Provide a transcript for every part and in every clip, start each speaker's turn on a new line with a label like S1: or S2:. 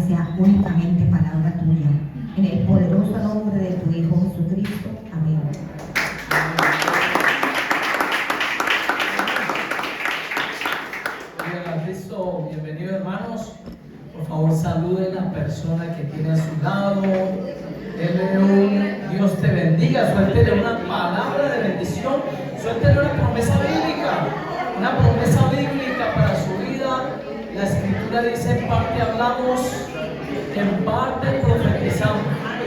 S1: sea únicamente palabra tuya. En el poderoso nombre de tu Hijo Jesucristo. Amén.
S2: Gloria a Cristo. Bienvenido, hermanos. Por favor, saluden a la persona que tiene a su lado. Denle un Dios te bendiga. Suéltele una palabra de bendición. Suéltele una promesa bíblica. Una promesa bíblica para su vida. La Escritura dice: en parte hablamos, en parte profetizamos.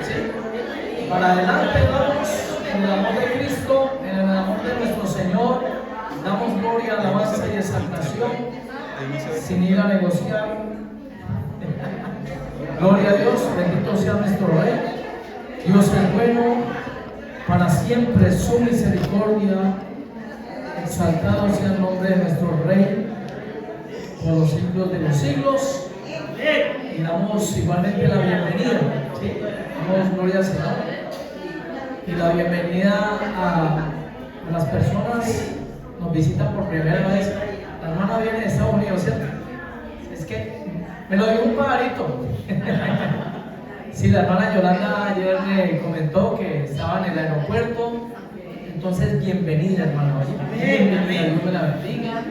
S2: ¿Sí? Para adelante vamos en el amor de Cristo, en el amor de nuestro Señor. Damos gloria, alabanza y exaltación sin ir a negociar. Gloria a Dios, bendito sea nuestro Rey. Dios es bueno, para siempre su misericordia. Exaltado sea el nombre de nuestro Rey por los siglos de los siglos. Y damos igualmente la bienvenida. ¿Sí? Damos gloria al Señor. Y la bienvenida a las personas nos visitan por primera vez. La hermana viene de Estados Unidos, ¿cierto? Es que me lo dio un pajarito. Sí, la hermana Yolanda ayer me comentó que estaba en el aeropuerto. Entonces, bienvenida, hermana. Bienvenida, Dios me la bendiga.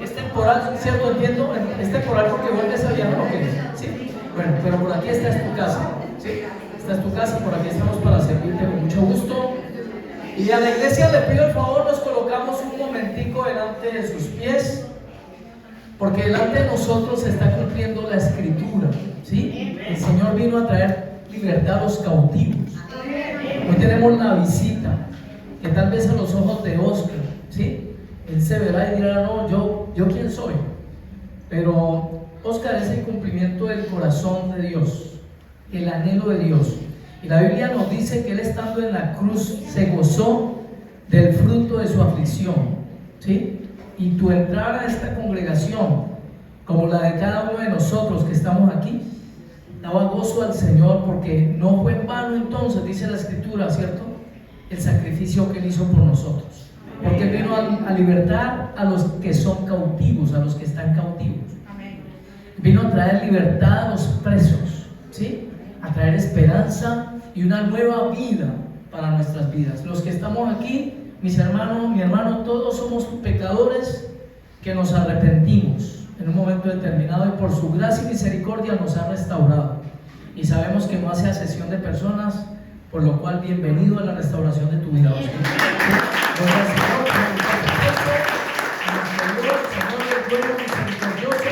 S2: Es temporal, ¿cierto? Entiendo. Es temporal porque vuelves a viajar, ¿o qué? Sí. Bueno, pero por aquí esta es tu casa. ¿Sí? Esta es tu casa, por aquí estamos para servirte con mucho gusto. Y a la iglesia le pido el favor, nos colocamos un momentico delante de sus pies, porque delante de nosotros se está cumpliendo la Escritura. ¿Sí? El Señor vino a traer libertad a los cautivos. Hoy tenemos la visita, que tal vez a los ojos de Oscar, ¿sí? Él se verá y dirá: no, yo quién soy. Pero Oscar es el cumplimiento del corazón de Dios, el anhelo de Dios. Y la Biblia nos dice que él, estando en la cruz, se gozó del fruto de su aflicción. ¿Sí? Y tu entrar a esta congregación, como la de cada uno de nosotros que estamos aquí, daba gozo al Señor, porque no fue en vano, entonces, dice la Escritura, ¿cierto?, el sacrificio que él hizo por nosotros. Porque él vino a libertar a los que son cautivos, a los que están cautivos. Vino a traer libertad a los presos, ¿sí? A traer esperanza y una nueva vida para nuestras vidas. Los que estamos aquí, mis hermanos, mi hermano, todos somos pecadores que nos arrepentimos en un momento determinado, y por su gracia y misericordia nos ha restaurado. Y sabemos que no hace acepción de personas, por lo cual bienvenido a la restauración de tu vida, Oscar. Gracias, Señor, Señor del pueblo misericordioso.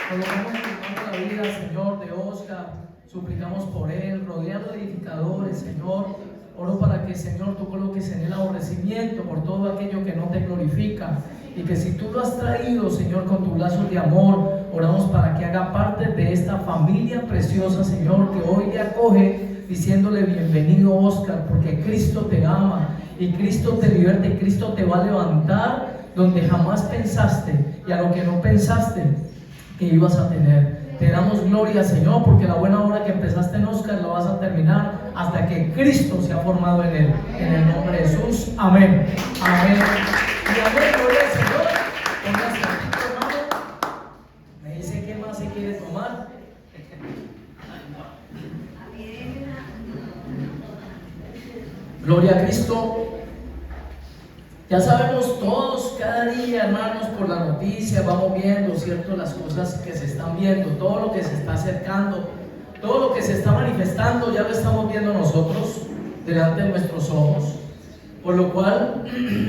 S2: Colocamos en la vida, Señor, de Oscar. Suplicamos por él, rodeado de edificadores, Señor. Oro para que, Señor, tú coloques en él aborrecimiento por todo aquello que no te glorifica, y que si tú lo has traído, Señor, con tus lazos de amor, oramos para que haga parte de esta familia preciosa, Señor, que hoy le acoge, diciéndole: bienvenido, Oscar, porque Cristo te ama y Cristo te liberta y Cristo te va a levantar donde jamás pensaste y a lo que no pensaste que ibas a tener. Te damos gloria, Señor, porque la buena obra que empezaste en Oscar la vas a terminar hasta que Cristo se ha formado en él. En el nombre de Jesús, amén. Amén. Y amén, gloria al Señor. Póngase aquí, hermano. Me dice qué más se quiere tomar. Gloria a Cristo. Ya sabemos todos, cada día, hermanos, por la noticia vamos viendo, ¿cierto?, las cosas que se están viendo, todo lo que se está acercando, todo lo que se está manifestando, ya lo estamos viendo nosotros delante de nuestros ojos. Por lo cual,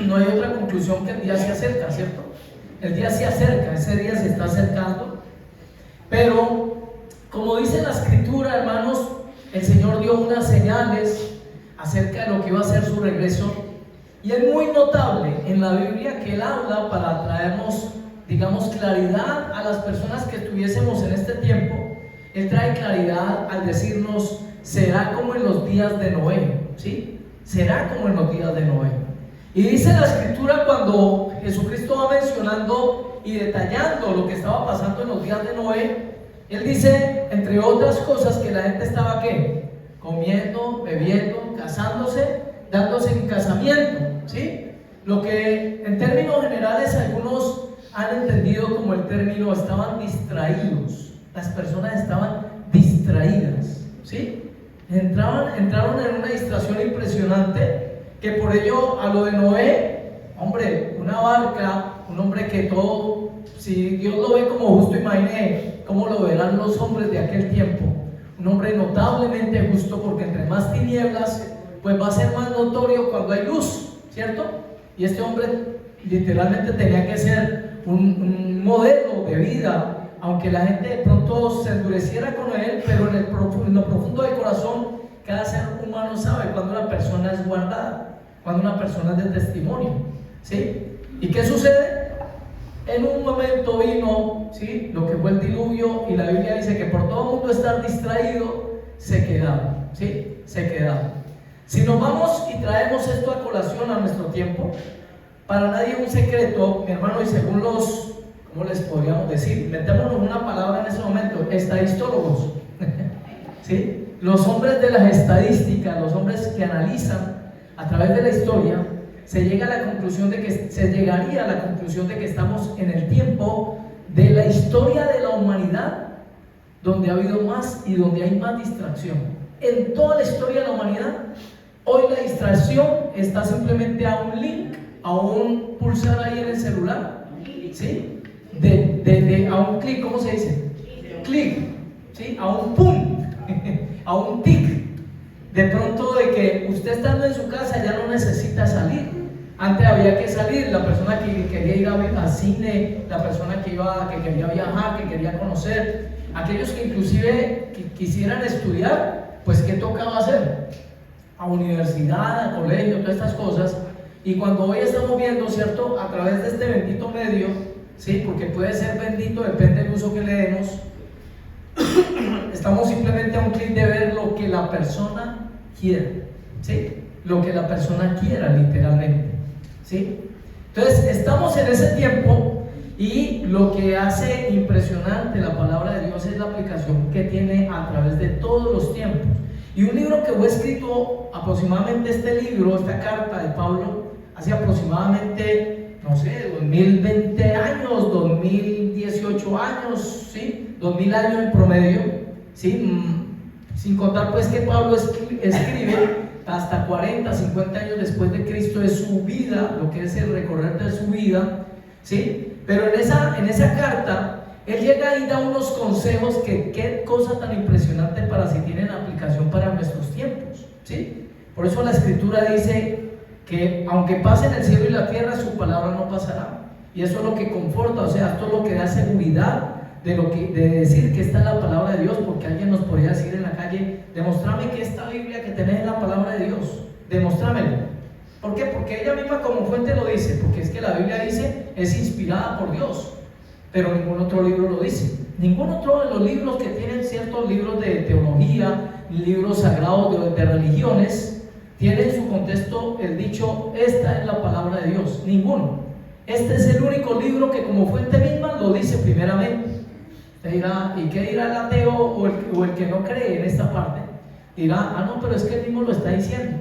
S2: no hay otra conclusión que el día se acerca, ¿cierto? El día se acerca, ese día se está acercando. Pero, como dice la Escritura, hermanos, el Señor dio unas señales acerca de lo que iba a ser su regreso. Y es muy notable en la Biblia que Él habla para traernos, digamos, claridad a las personas que estuviésemos en este tiempo. Él trae claridad al decirnos: será como en los días de Noé, ¿sí? Será como en los días de Noé. Y dice la Escritura, cuando Jesucristo va mencionando y detallando lo que estaba pasando en los días de Noé, Él dice, entre otras cosas, que la gente estaba, ¿qué?, comiendo, bebiendo, casándose, dándose en casamiento, ¿sí? Lo que en términos generales algunos han entendido como el término: estaban distraídos. Las personas estaban distraídas. ¿sí? Entraron en una distracción impresionante, que por ello a lo de Noé, hombre, una barca, un hombre que todo, si Dios lo ve como justo, imagine cómo lo verán los hombres de aquel tiempo. Un hombre notablemente justo, porque entre más tinieblas, pues va a ser más notorio cuando hay luz, ¿cierto? Y este hombre literalmente tenía que ser un modelo de vida, aunque la gente de pronto se endureciera con él, pero en lo profundo del corazón, cada ser humano sabe cuando una persona es guardada, cuando una persona es de testimonio, ¿sí? ¿Y qué sucede? En un momento vino, ¿sí?, lo que fue el diluvio, y la Biblia dice que por todo el mundo estar distraído, se quedaron, ¿sí? Se quedaron. Si nos vamos y traemos esto a colación a nuestro tiempo, para nadie es un secreto, mi hermano, y según los, ¿cómo les podríamos decir? Metémonos una palabra en ese momento, estadistólogos, ¿sí? Los hombres de las estadísticas, los hombres que analizan a través de la historia, se llegaría a la conclusión de que estamos en el tiempo de la historia de la humanidad donde ha habido más y donde hay más distracción. En toda la historia de la humanidad, hoy la distracción está simplemente a un link, a un pulsar ahí en el celular, ¿sí? A un clic, ¿cómo se dice? Clic, ¿sí? A un pum, a un tic. De pronto, de que usted estando en su casa ya no necesita salir. Antes había que salir, la persona que quería ir al cine, la persona que quería viajar, que quería conocer, aquellos que inclusive quisieran estudiar, pues ¿qué tocaba hacer? A universidad, a colegio, todas estas cosas. Y cuando hoy estamos viendo, ¿cierto?, a través de este bendito medio, ¿sí?, porque puede ser bendito, depende del uso que le demos, estamos simplemente a un clic de ver lo que la persona quiera, ¿sí? Lo que la persona quiera, literalmente, ¿sí? Entonces, estamos en ese tiempo, y lo que hace impresionante la palabra de Dios es la aplicación que tiene a través de todos los tiempos. Y un libro que fue escrito aproximadamente, esta carta de Pablo, hace aproximadamente, no sé, 2020 años, 2018 años, ¿sí? 2000 años en promedio, ¿sí? Sin contar pues que Pablo escribe hasta 40, 50 años después de Cristo, de su vida, lo que es el recorrer de su vida, ¿sí? Pero en esa carta, él llega y da unos consejos que qué cosa tan impresionante para si tienen aplicación para nuestros tiempos, ¿sí? Por eso la Escritura dice que aunque pasen el cielo y la tierra, su palabra no pasará. Y eso es lo que conforta, o sea, esto es lo que da seguridad de decir que esta es la palabra de Dios, porque alguien nos podría decir en la calle: demostrame que esta Biblia que tenés es la palabra de Dios, demostrámelo. ¿Por qué? Porque ella misma como fuente lo dice, porque es que la Biblia dice es inspirada por Dios, pero ningún otro libro lo dice. Ningún otro de los libros que tienen ciertos libros de teología, libros sagrados de religiones, tiene en su contexto el dicho: esta es la palabra de Dios. Ninguno. Este es el único libro que como fuente misma lo dice primeramente. Usted dirá: ¿y qué dirá el ateo o el que no cree en esta parte? Dirá: ah, no, pero es que él mismo lo está diciendo.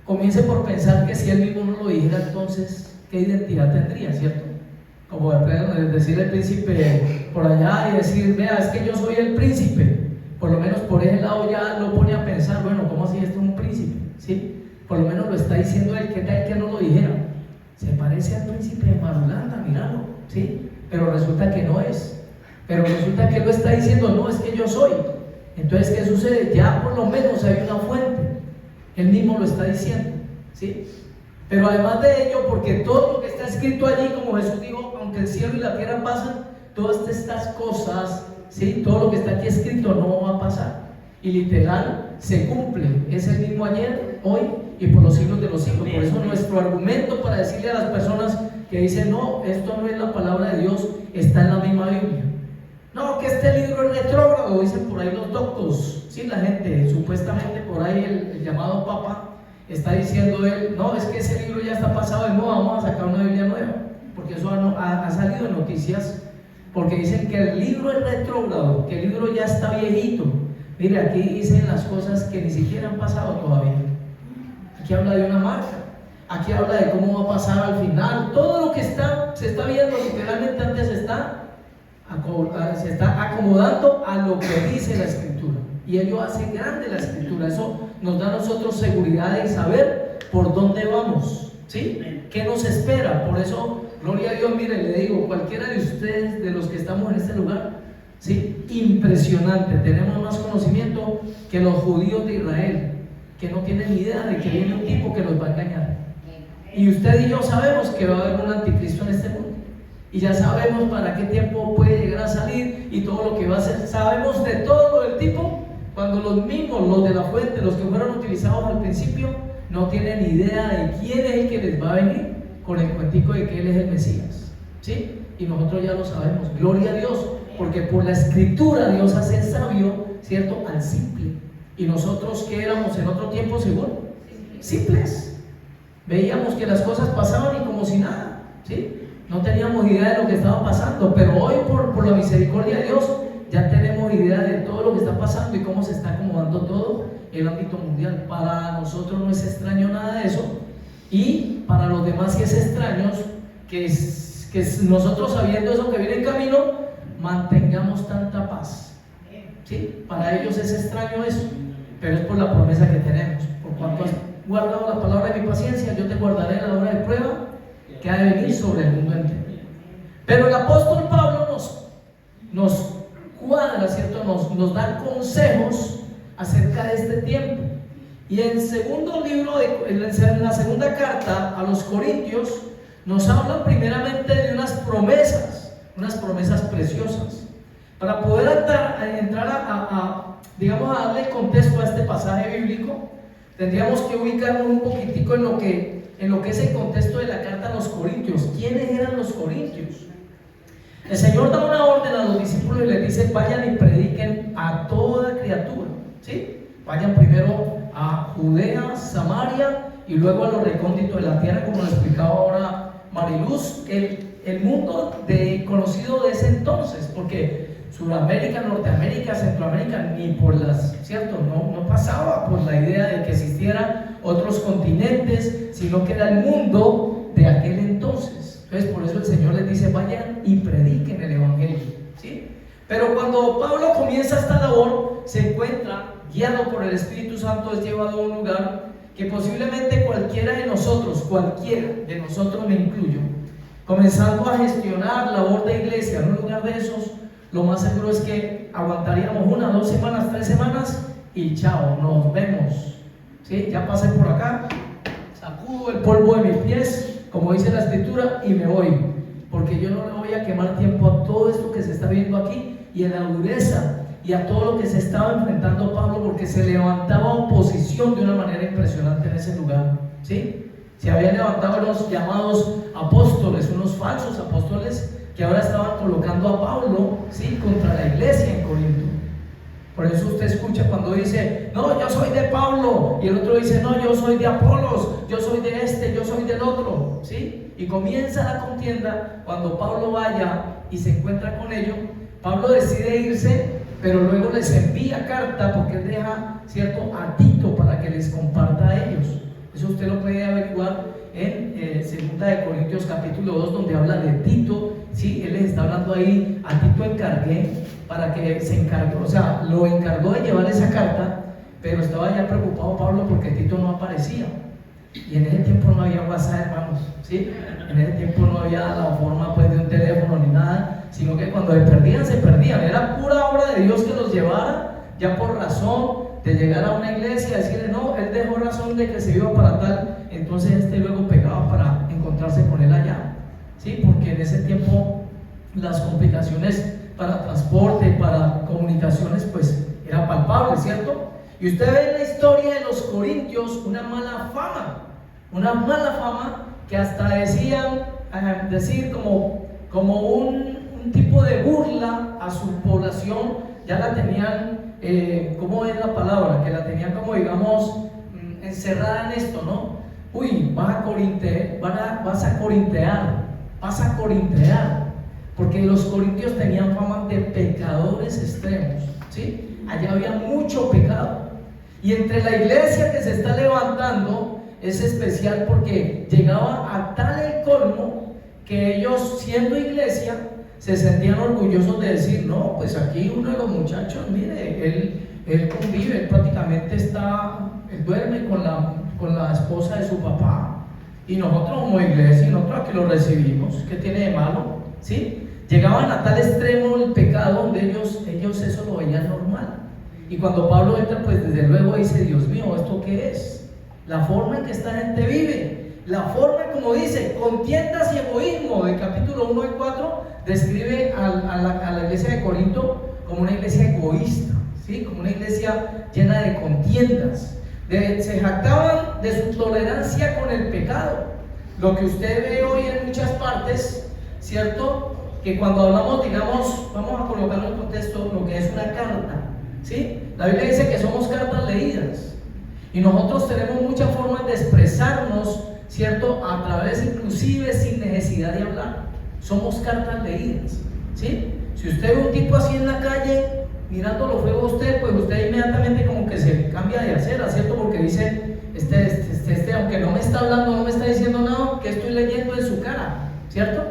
S2: Comience por pensar que si él mismo no lo dijera, entonces, ¿qué identidad tendría, cierto? Como decir el príncipe por allá y decir: vea, es que yo soy el príncipe. Por lo menos por ese lado ya lo pone a pensar: bueno, ¿cómo así esto es un príncipe? ¿Sí? Por lo menos lo está diciendo él, ¿qué tal que no lo dijera? Se parece al príncipe de Marulanda, míralo, ¿sí? Pero resulta que no es. Pero resulta que él lo está diciendo: no, es que yo soy. Entonces, ¿qué sucede? Ya por lo menos hay una fuente. Él mismo lo está diciendo, ¿sí? Pero además de ello, porque todo lo que está escrito allí, como Jesús dijo, aunque el cielo y la tierra pasan, todas estas cosas, ¿sí?, todo lo que está aquí escrito no va a pasar. Y literal, se cumple. Es el mismo ayer, hoy y por los siglos de los siglos. Por eso nuestro argumento para decirle a las personas que dicen: no, esto no es la palabra de Dios, está en la misma Biblia. No, que este libro es retrógrado, dicen por ahí los doctos, sí, la gente, supuestamente por ahí el llamado Papa está diciendo él: no, es que ese libro ya está pasado de moda, vamos a sacar una Biblia nueva, porque eso ha salido en noticias, porque dicen que el libro es retrógrado, que el libro ya está viejito. Mire, aquí dicen las cosas que ni siquiera han pasado todavía. Aquí habla de una marca, aquí habla de cómo va a pasar al final. Todo lo que se está viendo literalmente antes se está acomodando a lo que dice la Escritura. Y ello hace grande la Escritura. Eso nos da a nosotros seguridad de saber por dónde vamos, ¿sí? ¿Qué nos espera? Por eso, gloria a Dios, mire, le digo, cualquiera de ustedes, de los que estamos en este lugar, ¿sí? Impresionante, tenemos más conocimiento que los judíos de Israel, que no tienen ni idea de que viene un tipo que los va a engañar. Y usted y yo sabemos que va a haber un anticristo en este mundo. Y ya sabemos para qué tiempo puede llegar a salir y todo lo que va a hacer. Sabemos de todo lo del tipo, cuando los mismos, los de la fuente, los que fueron utilizados al principio, no tienen idea de quién es el que les va a venir con el cuentico de que Él es el Mesías, ¿sí? Y nosotros ya lo sabemos, gloria a Dios, porque por la Escritura Dios hace sabio, ¿cierto?, al simple. Y nosotros, ¿qué éramos en otro tiempo seguro? Simples. Veíamos que las cosas pasaban y como si nada, ¿sí? No teníamos idea de lo que estaba pasando, pero hoy por la misericordia de Dios ya tenemos idea de todo lo que está pasando y cómo se está acomodando todo el ámbito mundial. Para nosotros no es extraño nada de eso, y para los demás sí es extraño que nosotros, sabiendo eso que viene en camino, mantengamos tanta paz, ¿sí? Para ellos es extraño eso, pero es por la promesa que tenemos. Por cuanto has guardado la palabra de mi paciencia, yo te guardaré en la hora de prueba que ha de venir sobre el mundo entero. Pero el apóstol Pablo nos cuadra, ¿cierto? Nos da consejos acerca de este tiempo. Y en el segundo libro, en la segunda carta a los Corintios, nos habla primeramente de unas promesas preciosas. Para poder entrar digamos, a darle contexto a este pasaje bíblico, tendríamos que ubicarnos un poquitico en lo que es el contexto de la carta a los Corintios. ¿Quiénes eran los corintios? El Señor da una orden a los discípulos y les dice: vayan y prediquen a toda criatura, ¿sí? Vayan primero a Judea, Samaria y luego a lo recóndito de la tierra, como lo explicaba ahora Mariluz, el mundo conocido de ese entonces, porque Sudamérica, Norteamérica, Centroamérica, ni por ¿cierto? No pasaba por la idea de que existieran otros continentes, sino que era el mundo de aquel entonces. Entonces, por eso el Señor les dice: vayan y prediquen el Evangelio, ¿sí? Pero cuando Pablo comienza esta labor, se encuentra, guiado por el Espíritu Santo, es llevado a un lugar que posiblemente cualquiera de nosotros, me incluyo, comenzando a gestionar labor de iglesia en un lugar de esos, lo más seguro es que aguantaríamos 1, 2 semanas, 3 semanas y chao, nos vemos, ¿sí? Ya pasé por acá, sacudo el polvo de mis pies, como dice la Escritura, y me voy, porque yo no le voy a quemar tiempo a todo esto que se está viendo aquí y a la dureza y a todo lo que se estaba enfrentando Pablo, porque se levantaba oposición de una manera impresionante en ese lugar, ¿sí? Se habían levantado los llamados apóstoles, unos falsos apóstoles, que ahora estaban colocando a Pablo, ¿sí?, contra la iglesia en Corinto. Por eso usted escucha cuando dice: no, yo soy de Pablo, y el otro dice: no, yo soy de Apolos, yo soy de este, yo soy del otro, ¿sí? Y comienza la contienda. Cuando Pablo vaya y se encuentra con ellos, Pablo decide irse, pero luego les envía carta, porque él deja, ¿cierto?, a Tito para que les comparta a ellos. Eso usted lo puede averiguar en 2 Corintios capítulo 2, donde habla de Tito, ¿sí? Él les está hablando ahí: a Tito encargué para que se encargue, o sea, lo encargó de llevar esa carta, pero estaba ya preocupado Pablo porque Tito no aparecía. Y en ese tiempo no había WhatsApp, hermanos, ¿sí? En ese tiempo no había la forma, pues, de un teléfono ni nada, sino que cuando se perdían. Era pura obra de Dios que los llevara, ya por razón de llegar a una iglesia y decirle: no, él dejó razón de que se iba para tal, entonces luego pegaba para encontrarse con él allá, ¿sí? Porque en ese tiempo las complicaciones para transporte, para comunicaciones, pues eran palpables, ¿cierto? Y usted ve en la historia de los corintios una mala fama que hasta decir como un tipo de burla a su población. Ya la tenían, ¿cómo es la palabra? Que la tenían como, digamos, encerrada en esto, ¿no? Uy, vas a corintear, porque los corintios tenían fama de pecadores extremos, ¿sí? Allá había mucho pecado, y entre la iglesia que se está levantando es especial, porque llegaba a tal el colmo que ellos, siendo iglesia, se sentían orgullosos de decir: no, pues aquí uno de los muchachos, mire, él convive, él prácticamente él duerme con la esposa de su papá. Y nosotros como iglesia, nosotros aquí lo recibimos, ¿qué tiene de malo? ¿Sí? Llegaban a tal extremo el pecado donde ellos eso lo veían normal. Y cuando Pablo entra, pues desde luego dice, Dios mío, ¿esto qué es? La forma en que esta gente vive, la forma como dice, contiendas y egoísmo, del capítulo 1 al 4, describe a la iglesia de Corinto como una iglesia egoísta, ¿sí? Como una iglesia llena de contiendas. Se jactaban de su tolerancia con el pecado. Lo que usted ve hoy en muchas partes, ¿cierto? Que cuando hablamos, digamos, vamos a colocarlo en contexto, lo que es una carta, ¿sí? La Biblia dice que somos cartas leídas. Y nosotros tenemos muchas formas de expresarnos, ¿cierto? A través, inclusive, sin necesidad de hablar. Somos cartas leídas, ¿sí? Si usted ve un tipo así en la calle, mirándolo feo a usted, pues usted inmediatamente como que se cambia de acera, ¿cierto? Porque dice, aunque no me está hablando, no me está diciendo nada, que estoy leyendo en su cara, ¿cierto?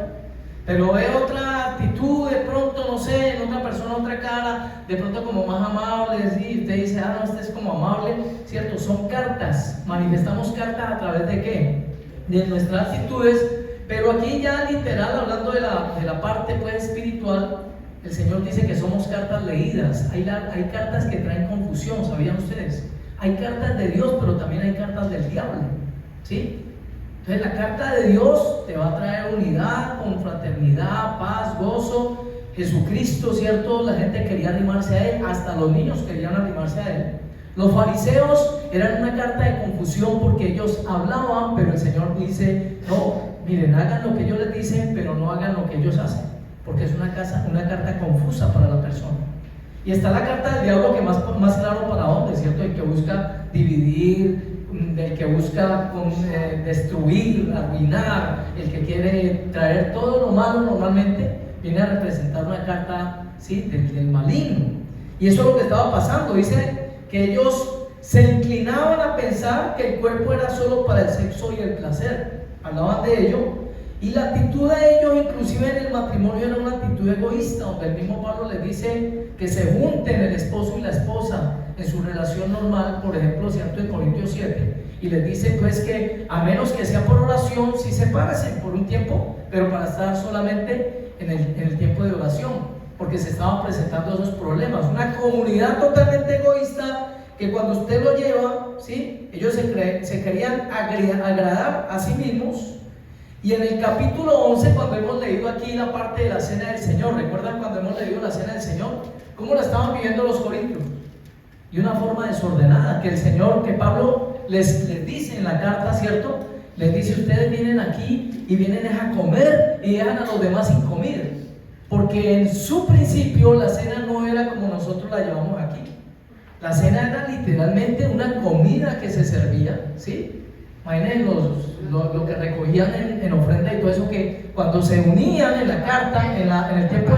S2: Pero ve otra actitud, de pronto, no sé, en otra persona, otra cara, de pronto como más amable, ¿sí? Usted dice, no, este es como amable, ¿cierto? Son cartas, manifestamos cartas a través de ¿qué? De nuestras actitudes, pero aquí ya literal, hablando de la parte pues espiritual, el Señor dice que somos cartas leídas. Hay cartas que traen confusión, ¿sabían ustedes? Hay cartas de Dios, pero también hay cartas del diablo, ¿sí? Entonces la carta de Dios te va a traer unidad, confraternidad, paz, gozo. Jesucristo, ¿cierto? La gente quería arrimarse a Él, hasta los niños querían arrimarse a Él. Los fariseos eran una carta de confusión porque ellos hablaban, pero el Señor dice, no, miren, hagan lo que ellos les dicen, pero no hagan lo que ellos hacen. Porque es una carta confusa para la persona. Y está la carta del diablo, que más claro para dónde, ¿cierto? El que busca dividir, el que busca destruir, arruinar, el que quiere traer todo lo malo normalmente, viene a representar una carta, ¿sí? del maligno. Y eso es lo que estaba pasando. Dice que ellos se inclinaban a pensar que el cuerpo era solo para el sexo y el placer. Hablaban de ello. Y la actitud de ellos, inclusive en el matrimonio, era una actitud egoísta, donde el mismo Pablo les dice que se junten el esposo y la esposa en su relación normal, por ejemplo, ¿cierto? En Corintios 7, y les dice pues que a menos que sea por oración, sí sepárense por un tiempo, pero para estar solamente en el tiempo de oración, porque se estaban presentando esos problemas. Una comunidad totalmente egoísta, que cuando usted lo lleva, ¿sí? Ellos se querían agradar a sí mismos. Y en el capítulo 11, cuando hemos leído aquí la parte de la cena del Señor, ¿recuerdan cuando hemos leído la cena del Señor? ¿Cómo la estaban viviendo los corintios? De una forma desordenada, que el Señor, que Pablo les dice en la carta, ¿cierto? Les dice, ustedes vienen aquí y vienen a comer y dejan a los demás sin comida. Porque en su principio la cena no era como nosotros la llevamos aquí. La cena era literalmente una comida que se servía, ¿sí? Imaginen lo que recogían en ofrenda y todo eso, que cuando se unían en la carta, en el tiempo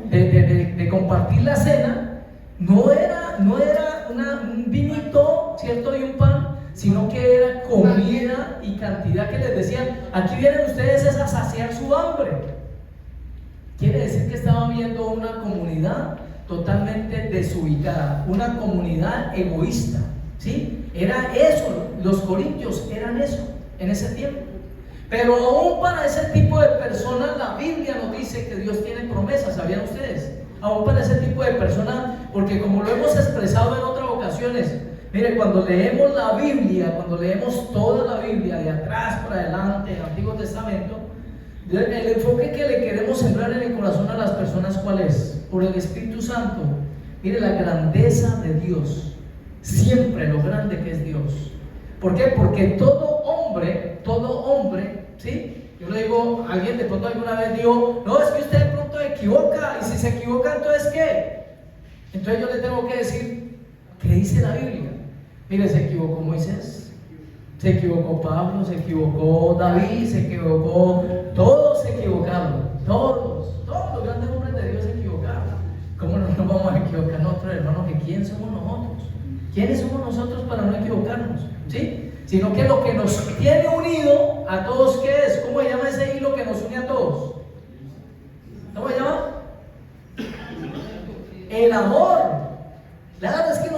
S2: de compartir la cena, no era un vinito, ¿cierto? Y un pan, sino que era comida y cantidad, que les decían, aquí vienen ustedes a saciar su hambre. Quiere decir que estaban viendo una comunidad totalmente desubicada, una comunidad egoísta, ¿sí? Era eso, los corintios eran eso en ese tiempo. Pero aún para ese tipo de personas, la Biblia nos dice que Dios tiene promesas, ¿sabían ustedes? Aún para ese tipo de personas, porque como lo hemos expresado en otras ocasiones, mire, cuando leemos la Biblia, cuando leemos toda la Biblia, de atrás para adelante, el Antiguo Testamento, el enfoque que le queremos sembrar en el corazón a las personas, ¿cuál es? Por el Espíritu Santo. Mire la grandeza de Dios, siempre lo grande que es Dios. ¿Por qué? Porque todo hombre, ¿sí? Yo le digo, alguien de pronto alguna vez dijo, no, es que usted de pronto equivoca, y si se equivoca, entonces ¿qué? Entonces yo le tengo que decir, ¿qué dice la Biblia? Mire, se equivocó Moisés, se equivocó Pablo, se equivocó David, se equivocó, todos se equivocaron, todos los grandes hombres de Dios se equivocaron. ¿Cómo no nos vamos a equivocar nosotros, hermanos? ¿Que quién somos nosotros? ¿Quiénes somos nosotros para no equivocarnos? ¿Sí? Sino que lo que nos tiene unido a todos, ¿qué es? ¿Cómo se llama ese hilo que nos une a todos? ¿Cómo se llama? El amor. Claro, es que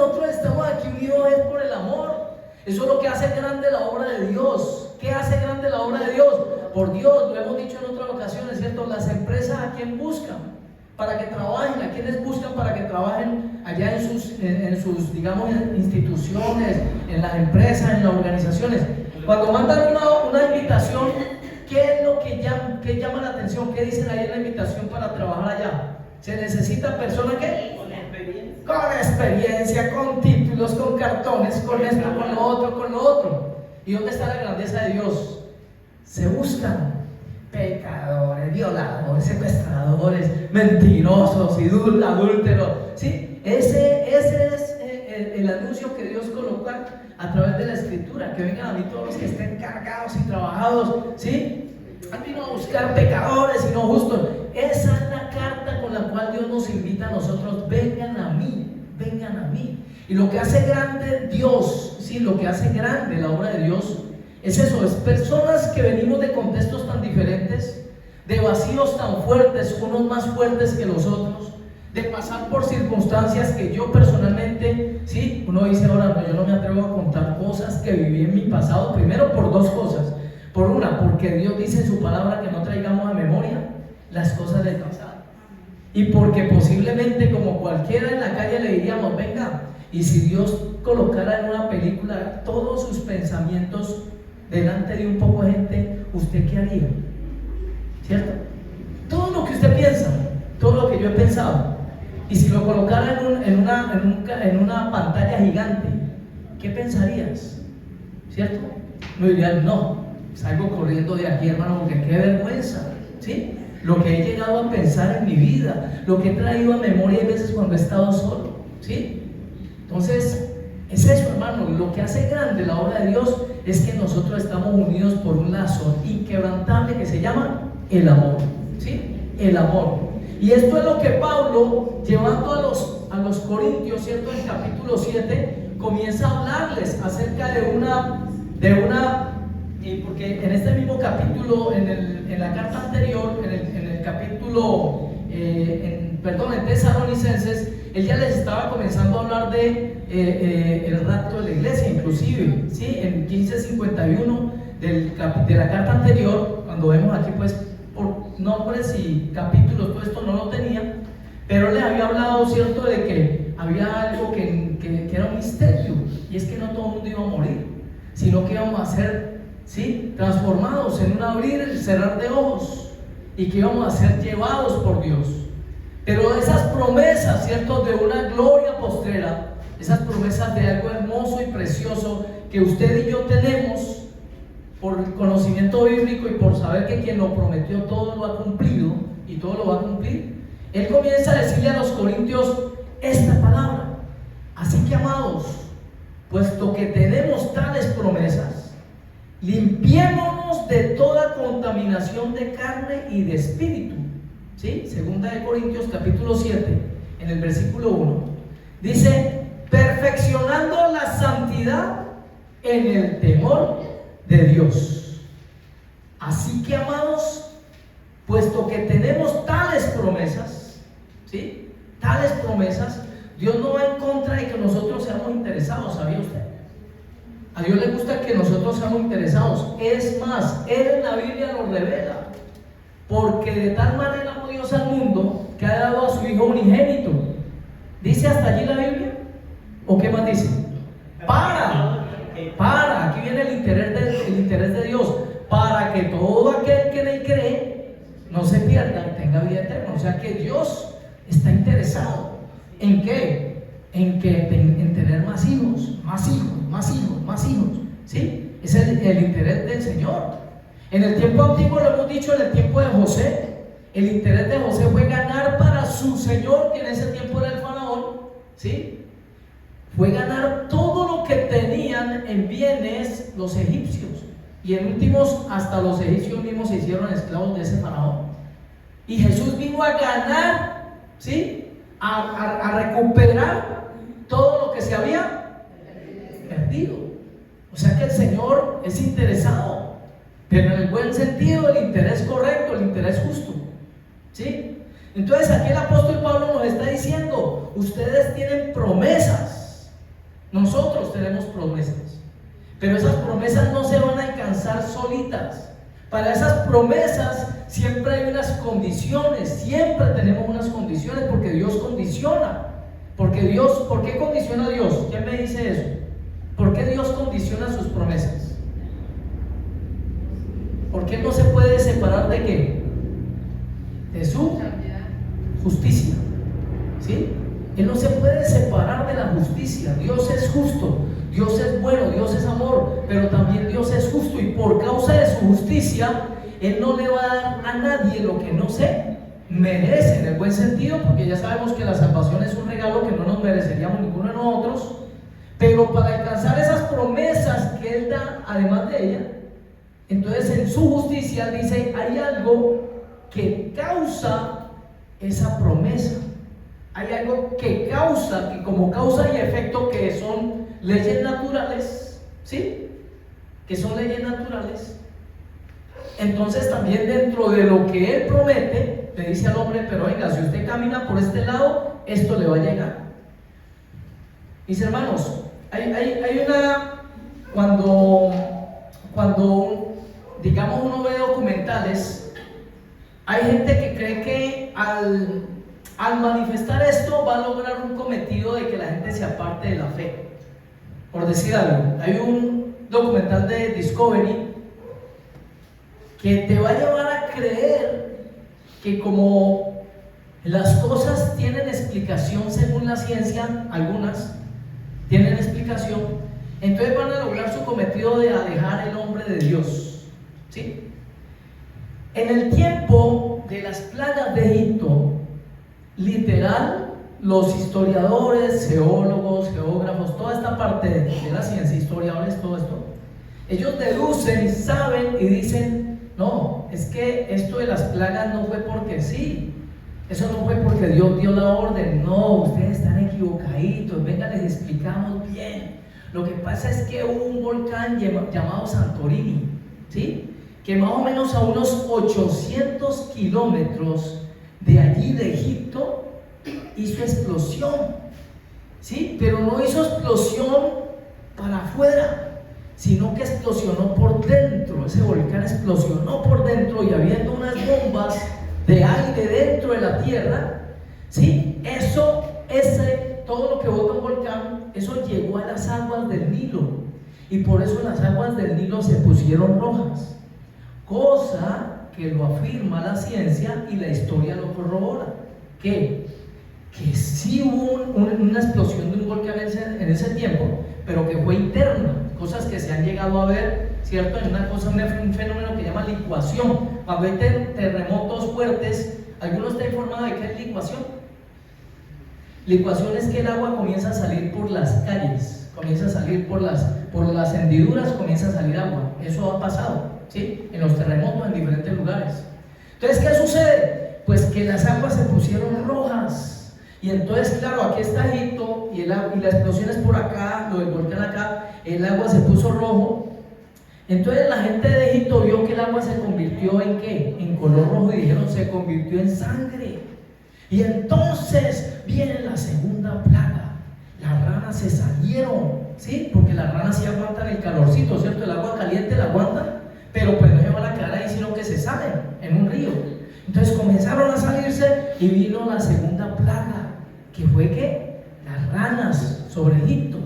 S2: vivió es por el amor. Eso es lo que hace grande la obra de Dios. ¿Qué hace grande la obra de Dios? Por Dios, lo hemos dicho en otras ocasiones, ¿cierto? Las empresas, ¿a quién buscan? Para que trabajen. ¿A quiénes buscan para que trabajen allá en sus digamos, instituciones, en las empresas, en las organizaciones? Cuando mandan una invitación, ¿qué es lo que llama la atención? ¿Qué dicen ahí en la invitación para trabajar allá? ¿Se necesita personas qué? Con experiencia, con títulos, con cartones, con esto, con lo otro, con lo otro. ¿Y dónde está la grandeza de Dios? Se buscan pecadores, violadores, secuestradores, mentirosos, adúlteros. ¿Sí? Ese es el anuncio que Dios coloca a través de la Escritura. Que vengan a mí todos los que estén cargados y trabajados. ¿Sí? A mí no a buscar pecadores sino justos. Esa es la carta con la cual Dios nos invita a nosotros. Vengan a mí, vengan a mí. Y lo que hace grande Dios, sí, lo que hace grande la obra de Dios es eso, es personas que venimos de contextos tan diferentes, de vacíos tan fuertes, unos más fuertes que los otros, de pasar por circunstancias que yo personalmente, sí, uno dice ahora, no, yo no me atrevo a contar cosas que viví en mi pasado, primero por dos cosas. Por una, porque Dios dice en su palabra que no traigamos a memoria las cosas del pasado. Y porque posiblemente, como cualquiera en la calle, le diríamos, venga, y si Dios colocara en una película todos sus pensamientos delante de un poco de gente, ¿usted qué haría? ¿Cierto? Todo lo que usted piensa, todo lo que yo he pensado, y si lo colocara en una pantalla gigante, ¿qué pensarías? ¿Cierto? No dirían, no, salgo corriendo de aquí, hermano, porque qué vergüenza, ¿sí? Lo que he llegado a pensar en mi vida, lo que he traído a memoria a veces cuando he estado solo, ¿sí? Entonces, es eso, hermano, lo que hace grande la obra de Dios es que nosotros estamos unidos por un lazo inquebrantable que se llama el amor, ¿sí? El amor. Y esto es lo que Pablo, llevando a los Corintios, ¿cierto? En el capítulo 7, comienza a hablarles acerca de una porque en este mismo capítulo, en la carta anterior, en el capítulo, en Tesalonicenses, él ya les estaba comenzando a hablar de el rapto de la iglesia, inclusive, ¿sí? En 15:51 de la carta anterior, cuando vemos aquí, pues, por nombres y capítulos, todo esto no lo tenía, pero les había hablado, ¿cierto?, de que había algo que era un misterio, y es que no todo el mundo iba a morir, sino que íbamos a ser, ¿sí?, transformados en un abrir y cerrar de ojos, y que íbamos a ser llevados por Dios. Pero esas promesas, ¿cierto?, de una gloria postrera, esas promesas de algo hermoso y precioso que usted y yo tenemos por el conocimiento bíblico y por saber que quien lo prometió todo lo ha cumplido y todo lo va a cumplir. Él comienza a decirle a los corintios esta palabra: así que, amados, puesto que tenemos tales promesas, limpiémonos de toda contaminación de carne y de espíritu. ¿Sí? Segunda de Corintios capítulo 7, en el versículo 1, dice: perfeccionando la santidad en el temor de Dios. Así que, amados, puesto que tenemos tales promesas, ¿sí?, tales promesas, Dios no va en contra de que nosotros seamos interesados, ¿sabía usted? A Dios le gusta que nosotros seamos interesados. Es más, Él en la Biblia lo revela. Porque de tal manera amó Dios al mundo que ha dado a su Hijo unigénito. ¿Dice hasta allí la Biblia? ¿O qué más dice? Aquí viene el interés de Dios, para que todo aquel que le cree no se pierda y tenga vida eterna. O sea que Dios está interesado ¿en qué? En tener más hijos, ¿sí? Es el interés del Señor. En el tiempo antiguo, lo hemos dicho, en el tiempo de José, el interés de José fue ganar para su señor, que en ese tiempo era el faraón, ¿sí? Fue ganar todo lo que tenían en bienes los egipcios, y en últimos hasta los egipcios mismos se hicieron esclavos de ese faraón. Y Jesús vino a ganar, ¿sí?, a recuperar todo lo que se había perdido. O sea que el Señor es interesado, pero en el buen sentido, el interés correcto, el interés justo, ¿sí? Entonces aquí el apóstol Pablo nos está diciendo: ustedes tienen promesas, Nosotros tenemos promesas, pero esas promesas no se van a alcanzar solitas. Para esas promesas siempre hay unas condiciones, siempre tenemos unas condiciones, porque Dios condiciona. ¿Por qué condiciona a Dios? ¿Quién me dice eso? ¿Por qué Dios condiciona sus promesas? Porque Él no se puede separar de qué? De su justicia, ¿sí? Él no se puede separar de la justicia. Dios es justo, Dios es bueno, Dios es amor, pero también Dios es justo, y por causa de su justicia Él no le va a dar a nadie lo que no se merece, en el buen sentido, porque ya sabemos que la salvación es un regalo que no nos mereceríamos ninguno de nosotros. Pero para alcanzar esas promesas que Él da, además de ella, entonces en su justicia dice, hay algo que causa esa promesa. Hay algo que causa, que como causa y efecto, que son leyes naturales, ¿sí? Que son leyes naturales. Entonces también dentro de lo que Él promete, le dice al hombre, pero venga, si usted camina por este lado, esto le va a llegar. Mis hermanos, hay una, cuando digamos uno ve documentales, hay gente que cree que al manifestar esto va a lograr un cometido de que la gente se aparte de la fe. Por decir algo, hay un documental de Discovery que te va a llevar a creer que como las cosas tienen explicación según la ciencia, algunas tienen explicación, entonces van a lograr su cometido de alejar el hombre de Dios, ¿sí? En el tiempo de las plagas de Egipto, literal, los historiadores, geólogos, geógrafos, toda esta parte de la ciencia, historiadores, todo esto, ellos deducen y saben y dicen, no, es que esto de las plagas no fue porque sí, eso no fue porque Dios dio la orden, no, ustedes están equivocaditos, venga, les explicamos bien. Lo que pasa es que hubo un volcán llamado Santorini, ¿sí? Que más o menos a unos 800 kilómetros de allí, de Egipto, hizo explosión, ¿sí? Pero no hizo explosión para afuera, sino que explosionó por dentro. Ese volcán explosionó por dentro, y habiendo unas bombas de aire dentro de la tierra, ¿sí? Todo lo que bota un volcán, eso llegó a las aguas del Nilo, y por eso las aguas del Nilo se pusieron rojas, cosa que lo afirma la ciencia y la historia lo corrobora, que sí hubo una explosión de un volcán en ese tiempo, pero que fue interna, cosas que se han llegado a ver, ¿cierto? En un fenómeno que llama licuación. Cuando hay terremotos fuertes, ¿alguno está informado de qué es licuación? Licuación es que el agua comienza a salir por las calles, comienza a salir por las hendiduras, comienza a salir agua. Eso ha pasado, ¿sí? En los terremotos en diferentes lugares. Entonces, ¿qué sucede? Pues que las aguas se pusieron rojas. Y entonces, claro, aquí está Egipto y la explosión es por acá, lo del volcán acá, el agua se puso rojo. Entonces la gente de Egipto vio que el agua se convirtió en ¿qué? En color rojo, y dijeron, se convirtió en sangre. Y entonces viene la segunda plaga. Las ranas se salieron, ¿sí? Porque las ranas sí aguantan el calorcito, ¿cierto? El agua caliente la aguantan, pero pues no se van a quedar ahí, sino que se salen en un río. Entonces comenzaron a salirse y vino la segunda plaga, que fue ¿qué? Las ranas sobre Egipto.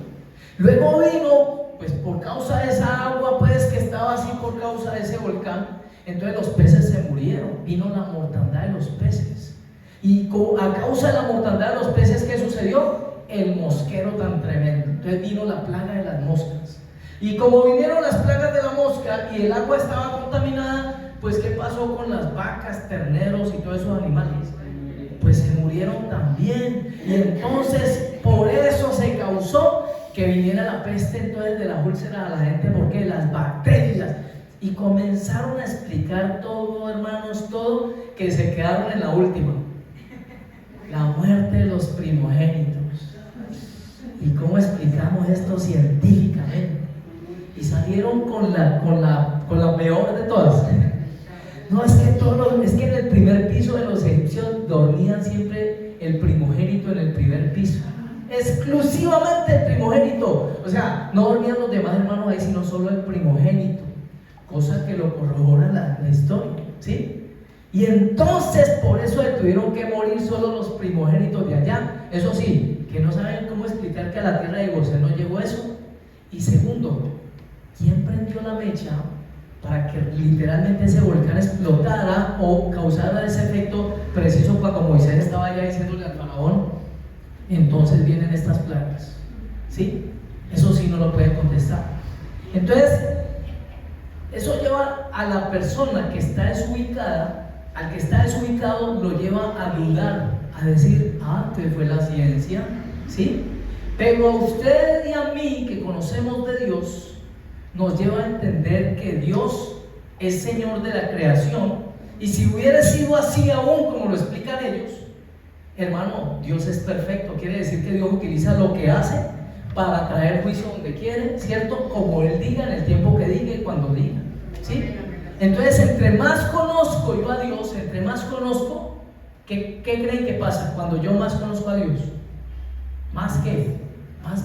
S2: Luego vino, pues por causa de esa agua, pues que estaba así por causa de ese volcán, entonces los peces se murieron, vino la mortandad de los peces. Y a causa de la mortandad de los peces, ¿qué sucedió? El mosquero tan tremendo. Entonces vino la plaga de las moscas. Y como vinieron las plagas de la mosca y el agua estaba contaminada, pues ¿qué pasó con las vacas, terneros y todos esos animales? Pues se murieron también. Y entonces por eso se causó que viniera la peste entonces de la úlcera a la gente, porque las bacterias, y comenzaron a explicar todo, hermanos, todo, que se quedaron en la última, la muerte de los primogénitos. ¿Y cómo explicamos esto científicamente? Y salieron con la peor de todas. No, es que en el primer piso de los egipcios dormían siempre el primogénito en el primer piso. exclusivamente el primogénito. O sea, no dormían los demás hermanos ahí, sino solo el primogénito, cosa que lo corrobora la historia, ¿sí? Y entonces por eso tuvieron que morir solo los primogénitos de allá. Eso sí, que no saben cómo explicar que a la tierra de Gosén no llegó eso. Y segundo, ¿quién prendió la mecha para que literalmente ese volcán explotara o causara ese efecto preciso cuando Moisés estaba allá diciéndole al faraón? Entonces vienen estas plagas, ¿sí? Eso sí no lo pueden contestar. Entonces, eso lleva a la persona que está desubicada, al que está desubicado, lo lleva a dudar, a decir, que fue la ciencia, ¿sí? Pero a usted y a mí, que conocemos de Dios, nos lleva a entender que Dios es Señor de la creación. Y si hubiera sido así aún, como lo explican ellos, hermano, Dios es perfecto. Quiere decir que Dios utiliza lo que hace para traer juicio donde quiere, ¿cierto? Como Él diga, en el tiempo que diga y cuando diga, ¿sí? Entonces, entre más conozco yo a Dios, entre más conozco, ¿qué creen que pasa? Cuando yo más conozco a Dios, más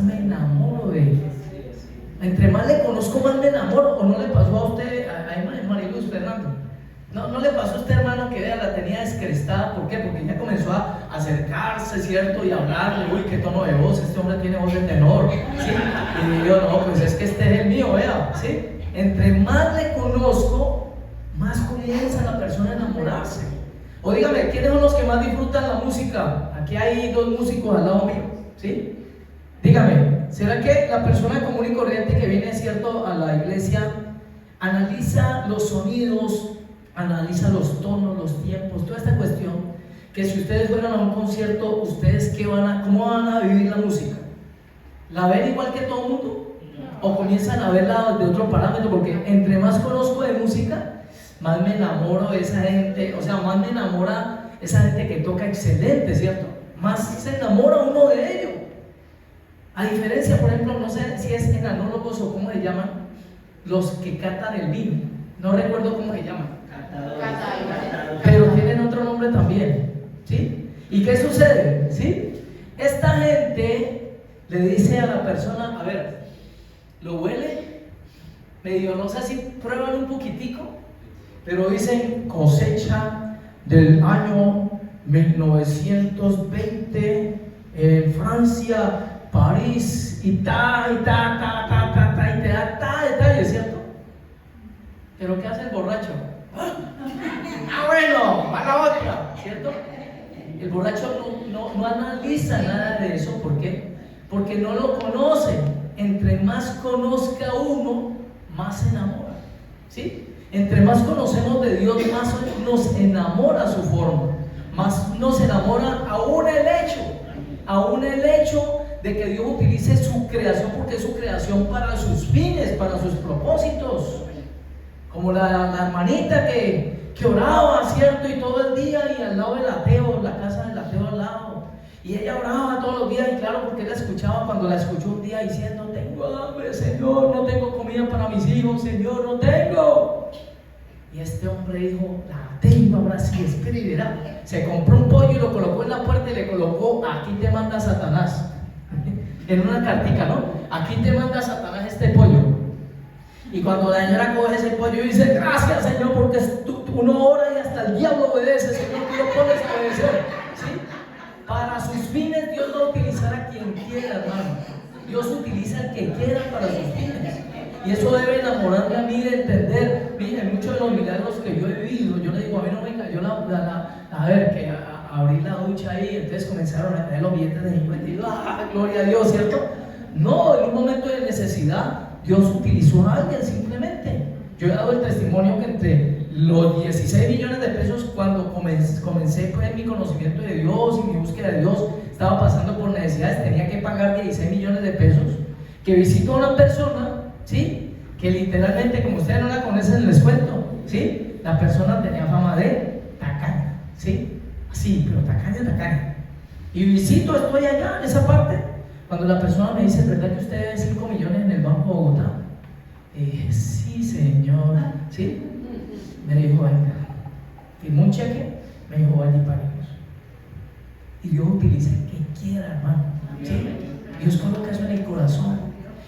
S2: me enamoro de Él. Entre más le conozco, más me enamoro. ¿O no le pasó a usted, a Mariluz Fernando? ¿No le pasó a usted, hermano, que vea, la tenía descrestada? ¿Por qué? Porque ya comenzó a acercarse, ¿cierto? Y a hablarle. Uy, qué tono de voz, este hombre tiene voz de tenor, ¿sí? Y yo, no, pues es que este es el mío, vea, ¿sí? Entre más le conozco, más comienza la persona a enamorarse. O dígame, ¿quiénes son los que más disfrutan la música? Aquí hay dos músicos al lado mío, ¿sí? Dígame, ¿será que la persona común y corriente que viene, cierto, a la iglesia analiza los sonidos, analiza los tonos, los tiempos, toda esta cuestión? Que si ustedes fueran a un concierto, ¿ustedes cómo van a vivir la música? ¿La ven igual que todo el mundo? ¿O comienzan a verla de otro parámetro? Porque entre más conozco de música, más me enamoro de esa gente, o sea, más me enamora esa gente que toca excelente, ¿cierto? Más se enamora uno de ello. A diferencia, por ejemplo, no sé si es enanólogos o cómo se llaman, los que catan el vino, no recuerdo cómo se llaman, pero tienen otro nombre también, ¿sí? ¿Y qué sucede? ¿Sí? Esta gente le dice a la persona, a ver, ¿lo huele? Medio, no sé si prueban un poquitico, pero dicen cosecha del año 1920 en Francia, París, y te da detalles, ¿cierto? Pero ¿qué hace el borracho? Bueno, va la otra, ¿cierto? El borracho no analiza nada de eso. ¿Por qué? Porque no lo conoce. Entre más conozca uno, más se enamora, ¿sí? Entre más conocemos de Dios, más nos enamora su forma, más nos enamora aún el hecho de que Dios utilice su creación, porque es su creación para sus fines, para sus propósitos. Como la hermanita que oraba, ¿cierto? Y todo el día, y al lado del ateo, la casa del ateo al lado. Y ella oraba todos los días, y claro, porque él la escuchaba cuando la escuchó un día diciendo: tengo hambre, Señor, no tengo comida para mis hijos, Señor, no tengo. Y este hombre dijo: la tengo, ahora sí, escribirá. Se compró un pollo y lo colocó en la puerta y le colocó: aquí te manda Satanás. En una cartica, ¿no? Aquí te manda Satanás este pollo. Y cuando la señora coge ese pollo y dice: gracias, Señor, porque uno ora y hasta el diablo obedece, Señor, tú lo pones a obedecer, ¿sí? Para sus fines Dios va a utilizar a quien quiera, hermano. Dios utiliza al que quiera para sus fines. Y eso debe enamorarme a mí de entender. Miren, muchos de los milagros que yo he vivido, yo le digo, a mí no me cayó a ver, que abrí la ducha ahí, entonces comenzaron a caer los billetes de 50 y gloria a Dios, ¿cierto? No, en un momento de necesidad Dios utilizó a alguien simplemente. Yo he dado el testimonio que entre los 16 millones de pesos, cuando comencé pues, mi conocimiento de Dios y mi búsqueda de Dios, estaba pasando por necesidades, tenía que pagar 16 millones de pesos, que visitó a una persona, ¿sí? Que literalmente, como ustedes no la conocen, les cuento, ¿sí? La persona tenía fama de tacaña, ¿sí? Así, pero tacaña. Y visito, estoy allá en esa parte, cuando la persona me dice: ¿verdad que usted debe 5 millones en el Banco de Bogotá? Y dije: sí, señor, ¿sí? Me dijo: venga, firmó un cheque, me dijo: vaya y páguenos. Y Dios utiliza el que quiera, hermano, ¿sí? Dios coloca eso en el corazón.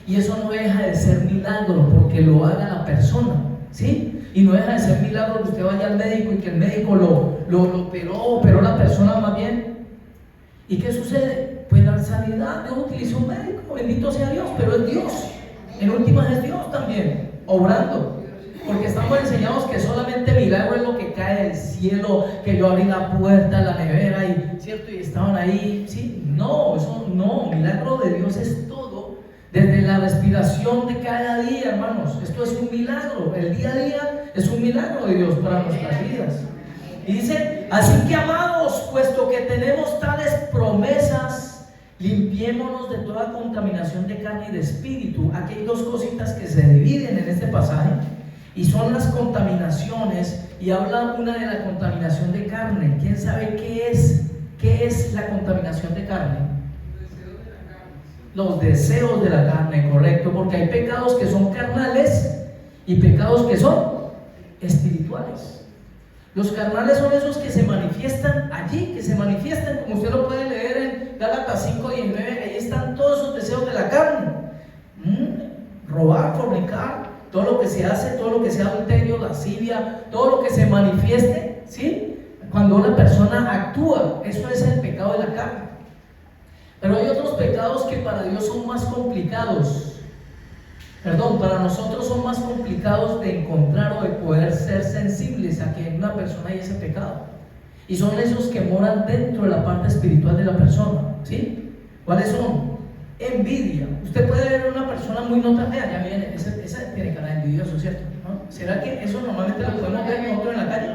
S2: Y eso no deja de ser milagro porque lo haga la persona, ¿sí? Y no deja de ser milagro que usted vaya al médico y que el médico lo operó la persona más bien. ¿Y qué sucede? Pues la sanidad, Dios utiliza un médico, bendito sea Dios, pero es Dios. En últimas es Dios también, obrando. Porque estamos enseñados que solamente milagro es lo que cae del cielo, que yo abrí la puerta, la nevera y, ¿cierto? Y estaban ahí, ¿sí? No, eso no, milagro de Dios es todo. Desde la respiración de cada día, hermanos, esto es un milagro. El día a día es un milagro de Dios para nuestras vidas. Y dice, así que amados, puesto que tenemos tales promesas, limpiémonos de toda contaminación de carne y de espíritu. Aquí hay dos cositas que se dividen en este pasaje y son las contaminaciones, y habla una de la contaminación de carne. ¿Quién sabe qué es? ¿Qué es la contaminación de carne? Los deseos de la carne, correcto, porque hay pecados que son carnales y pecados que son espirituales. Los carnales son esos que se manifiestan allí, que se manifiestan, como usted lo puede leer en Gálatas 5:19, ahí están todos esos deseos de la carne. Robar, fornicar, todo lo que se hace, todo lo que sea adulterio, lascivia, todo lo que se manifieste, ¿sí? Cuando una persona actúa, eso es el pecado de la carne. Pero hay otros pecados que para Dios son más complicados. Para nosotros son más complicados de encontrar o de poder ser sensibles a que en una persona hay ese pecado. Y son esos que moran dentro de la parte espiritual de la persona, ¿sí? ¿Cuáles son? Envidia. Usted puede ver una persona muy notableada, ya viene, esa tiene cara de envidioso, ¿cierto? ¿No? ¿Será que eso normalmente lo podemos ver nosotros en la calle?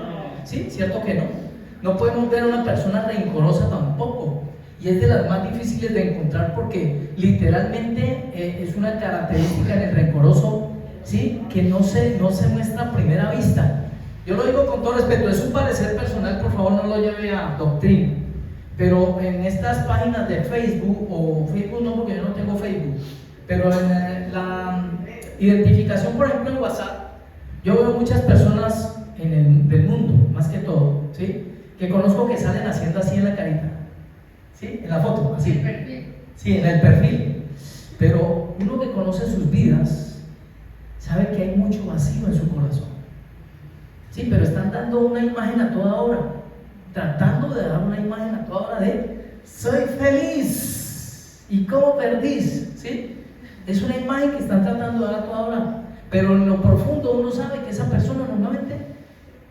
S2: ¿Sí? ¿Cierto que no? No podemos ver a una persona rencorosa tampoco. Y es de las más difíciles de encontrar porque literalmente es una característica en el rencoroso, ¿sí? Que no se muestra a primera vista. Yo lo digo con todo respeto, es un parecer personal, por favor no lo lleve a doctrina. Pero en estas páginas de Facebook, o Facebook no, porque yo no tengo Facebook, pero en la identificación, por ejemplo en WhatsApp, yo veo muchas personas del mundo, más que todo, ¿sí? Que conozco que salen haciendo así en la carita, ¿sí? En la foto, así, sí, en el perfil. Pero uno que conoce sus vidas sabe que hay mucho vacío en su corazón, ¿sí? Pero están dando una imagen a toda hora, tratando de dar una imagen a toda hora de soy feliz y cómo perdís, ¿sí? Es una imagen que están tratando de dar a toda hora, pero en lo profundo uno sabe que esa persona normalmente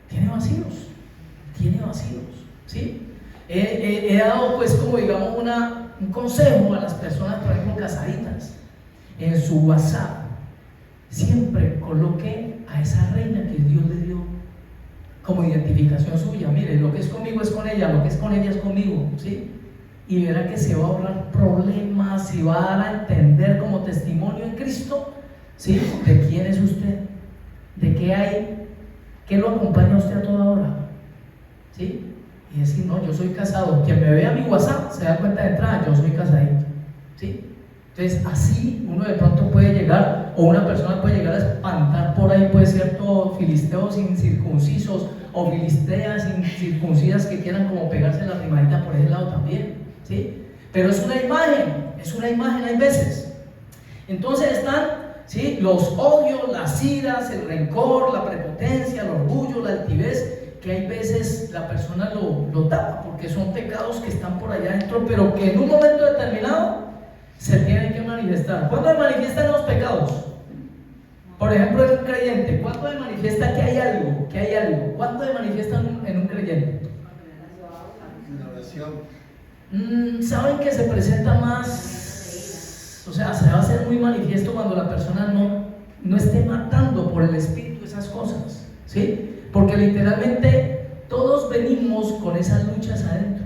S2: tiene vacíos, ¿sí? He dado pues como digamos un consejo a las personas, por ejemplo casaditas, en su WhatsApp siempre coloque a esa reina que Dios le dio como identificación suya. Mire, lo que es conmigo es con ella, lo que es con ella es conmigo, ¿sí? Y verá que se va a ahorrar problemas, se va a dar a entender como testimonio en Cristo, ¿sí? De quién es usted, de qué hay, qué lo acompaña a usted a toda hora, ¿sí? Y decir, no, yo soy casado. Quien me vea mi WhatsApp se da cuenta de entrada, yo soy casadito, ¿sí? Entonces así uno de pronto puede llegar, o una persona puede llegar a espantar por ahí, pues cierto, filisteos incircuncisos o filisteas incircuncisas que quieran como pegarse la rimadita por ese lado también, ¿sí? Pero es una imagen hay veces. Entonces están, ¿sí? Los odios, las iras, el rencor, la prepotencia, el orgullo, la altivez, que hay veces la persona lo tapa porque son pecados que están por allá adentro, pero que en un momento determinado se tienen que manifestar. ¿Cuándo se manifiestan los pecados? Por ejemplo, en un creyente, ¿cuándo se manifiesta que hay algo? ¿Cuándo se manifiesta en un creyente?
S3: En la oración.
S2: Saben que se presenta más, o sea, se va a hacer muy manifiesto cuando la persona no esté matando por el espíritu esas cosas, ¿sí? Porque literalmente todos venimos con esas luchas adentro.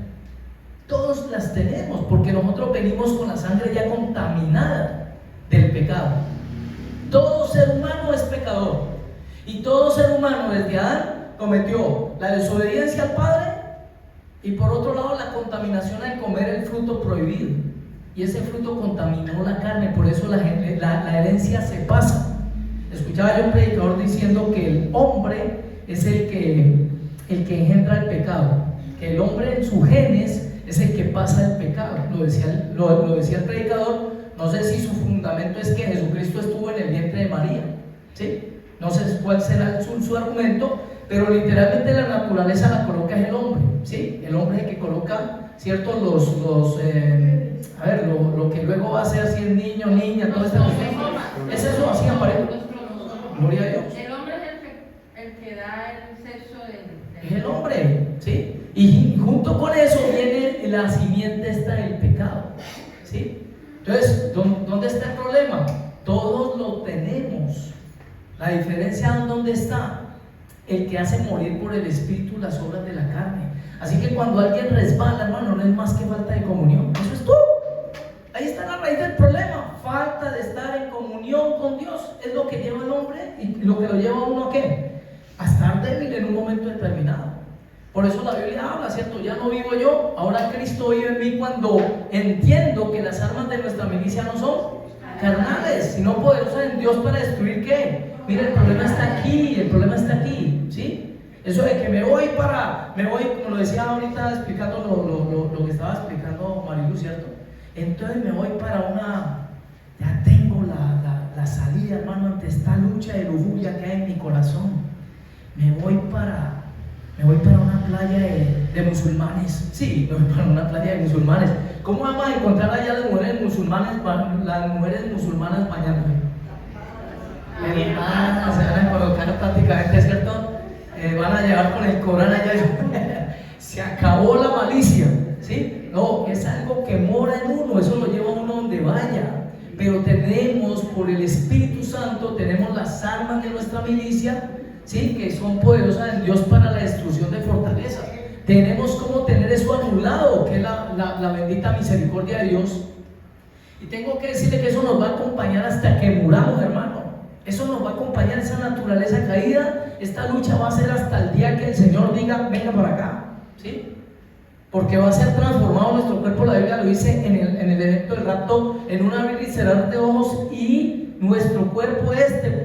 S2: Todos las tenemos, porque nosotros venimos con la sangre ya contaminada del pecado. Todo ser humano es pecador, y todo ser humano desde Adán cometió la desobediencia al Padre y por otro lado la contaminación al comer el fruto prohibido, y ese fruto contaminó la carne. Por eso la herencia se pasa. Escuchaba yo un predicador diciendo que el hombre es el que engendra el pecado, que el hombre en sus genes es el que pasa el pecado. Lo decía el predicador cuál será su argumento, pero literalmente la naturaleza la coloca es el hombre, ¿sí? El hombre es el que coloca, ¿cierto? Lo que luego va a ser si es niño, niña, todo esto. ¿Es eso así, aparece? Gloria a Dios.
S4: El hombre es el que da el sexo
S2: Es el hombre, ¿sí? Y junto con eso viene la simiente esta del pecado, ¿sí? Entonces, ¿dónde está el problema? Todos lo tenemos. La diferencia, ¿dónde está? El que hace morir por el espíritu las obras de la carne. Así que cuando alguien resbala, hermano, no es más que falta de comunión. Eso es todo. Ahí está la raíz del problema. Falta de estar en comunión con Dios. Es lo que lleva al hombre y lo que lo lleva a uno a ¿qué? A estar débil en un momento determinado. Por eso la Biblia habla, ¿cierto? Ya no vivo yo, ahora Cristo vive en mí cuando entiendo que las armas de nuestra milicia no son carnales, sino poderosas en Dios para destruir ¿qué? Mira, el problema está aquí, ¿sí? Eso de que me voy, como lo decía ahorita explicando lo que estaba explicando Marilu, ¿cierto? Entonces me voy para ya tengo la salida, hermano, ante esta lucha de lujuria que hay en mi corazón. Me voy para una playa de musulmanes. Sí, me voy para una playa de musulmanes. ¿Cómo vamos a encontrar allá las mujeres musulmanas bañándose? Se van a colocar prácticamente, ¿cierto? Van a llegar con el Corán allá. Se acabó la malicia, ¿sí? No, es algo que mora en uno, eso lo lleva a uno donde vaya. Pero tenemos, por el Espíritu Santo, tenemos las armas de nuestra milicia, ¿sí? Que son poderosas en Dios para la destrucción de fortalezas. Tenemos como tener eso anulado, que es la bendita misericordia de Dios. Y tengo que decirle que eso nos va a acompañar hasta que muramos, hermano. Eso nos va a acompañar, esa naturaleza caída. Esta lucha va a ser hasta el día que el Señor diga, venga para acá, ¿sí? Porque va a ser transformado nuestro cuerpo. La Biblia lo dice en el evento del rapto, en un abrir y cerrar de ojos, y nuestro cuerpo,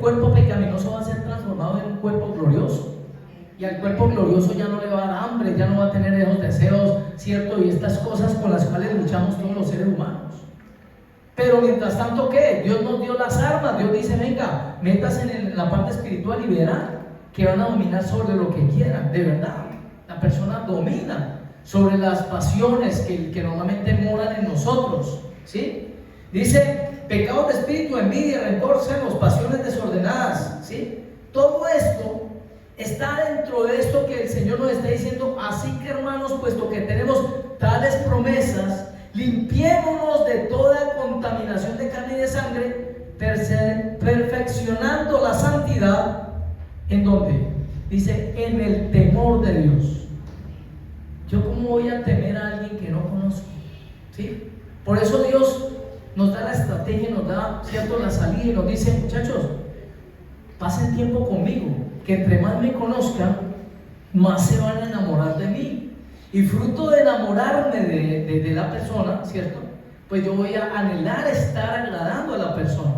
S2: cuerpo pecaminoso, va a ser transformado en un cuerpo glorioso. Y al cuerpo glorioso ya no le va a dar hambre, ya no va a tener esos deseos, ¿cierto? Y estas cosas con las cuales luchamos todos los seres humanos. Pero mientras tanto, ¿qué? Dios nos dio las armas. Dios dice, venga, métase en la parte espiritual y verán que van a dominar sobre lo que quieran. De verdad, la persona domina sobre las pasiones que normalmente moran en nosotros, ¿sí? Dice, pecados de espíritu, envidia, rencor, celos, pasiones desordenadas, ¿sí? Todo esto está dentro de esto que el Señor nos está diciendo. Así que, hermanos, puesto que tenemos tales promesas, limpiémonos de toda contaminación de carne y de sangre, perfeccionando la santidad. ¿En dónde? Dice, en el temor de Dios. ¿Yo cómo voy a temer a alguien que no conozco? ¿Sí? Por eso Dios nos da la estrategia, nos da, ¿cierto?, la salida y nos dice, muchachos, pasen tiempo conmigo, que entre más me conozcan, más se van a enamorar de mí. Y fruto de enamorarme de la persona, ¿cierto? Pues yo voy a anhelar estar agradando a la persona.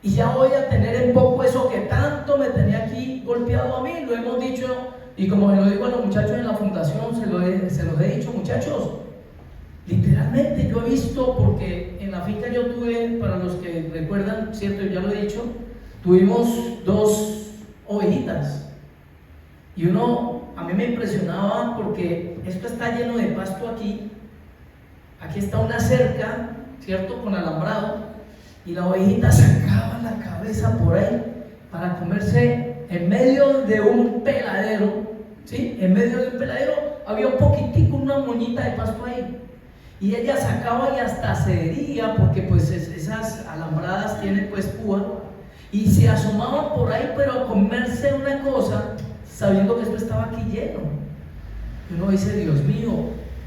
S2: Y ya voy a tener en poco eso que tanto me tenía aquí golpeado a mí. Lo hemos dicho, y como me lo digo a los muchachos en la fundación, se los he dicho, muchachos. Literalmente yo he visto, porque en la finca yo tuve, para los que recuerdan, ¿cierto? Ya lo he dicho, tuvimos 2 ovejitas. Y a mí me impresionaba porque esto está lleno de pasto aquí. Aquí está una cerca, ¿cierto?, con alambrado, y la ovejita sacaba la cabeza por ahí para comerse en medio de un peladero, ¿sí? En medio de un peladero había un poquitico, una moñita de pasto ahí, y ella sacaba y hasta se hería, porque pues esas alambradas tienen pues púa, y se asomaban por ahí, pero a comerse una cosa, sabiendo que esto estaba aquí lleno. Y uno dice, Dios mío,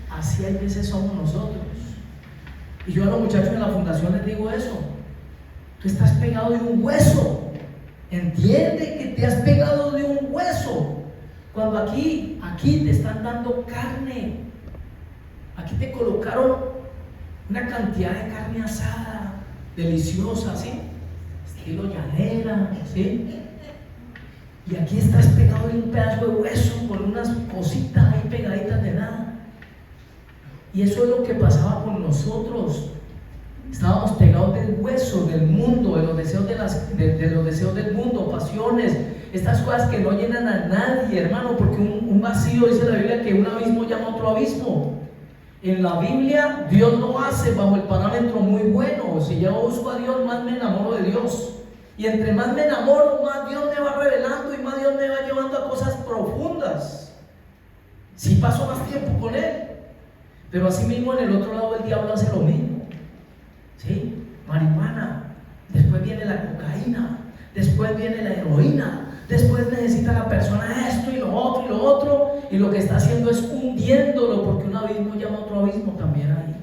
S2: así hay veces somos nosotros. Y yo a los muchachos en la fundación les digo eso: tú estás pegado de un hueso, entiende que te has pegado de un hueso. Cuando aquí te están dando carne, aquí te colocaron una cantidad de carne asada, deliciosa, ¿sí? Estilo llanera, ¿sí? Y aquí estás pegado de un pedazo de hueso con unas cositas ahí pegaditas de nada. Y eso es lo que pasaba con nosotros. Estábamos pegados del hueso, del mundo, de los deseos, de los deseos del mundo, pasiones, estas cosas que no llenan a nadie, hermano, porque un vacío, dice la Biblia, que un abismo llama a otro abismo. En la Biblia, Dios lo hace bajo el parámetro muy bueno. Si yo busco a Dios, más me enamoro de Dios. Y entre más me enamoro, más Dios me va revelando y más Dios me va llevando a cosas profundas. Si paso más tiempo con Él. Pero así mismo en el otro lado el diablo hace lo mismo. ¿Sí? Marihuana. Después viene la cocaína. Después viene la heroína. Después necesita la persona esto y lo otro y lo otro. Y lo que está haciendo es hundiéndolo, porque un abismo llama a otro abismo también ahí.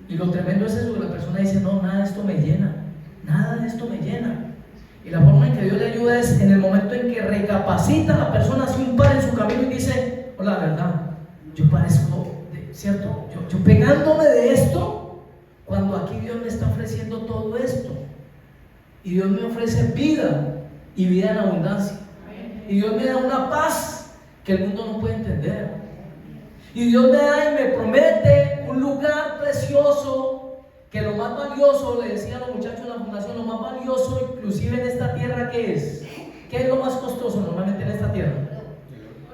S2: Y lo tremendo es eso, que la persona dice, no, nada de esto me llena. Nada de esto me llena. Y la forma en que Dios le ayuda es en el momento en que recapacita la persona, hace un par en su camino y dice, oh, la verdad, yo parezco, ¿cierto? Yo pegándome de esto, cuando aquí Dios me está ofreciendo todo esto. Y Dios me ofrece vida y vida en abundancia. Y Dios me da una paz que el mundo no puede entender. Y Dios me da y me promete un lugar precioso, que lo más valioso, le decían los muchachos de la fundación, lo más valioso inclusive en esta tierra, ¿qué es? ¿Qué es lo más costoso normalmente en esta tierra?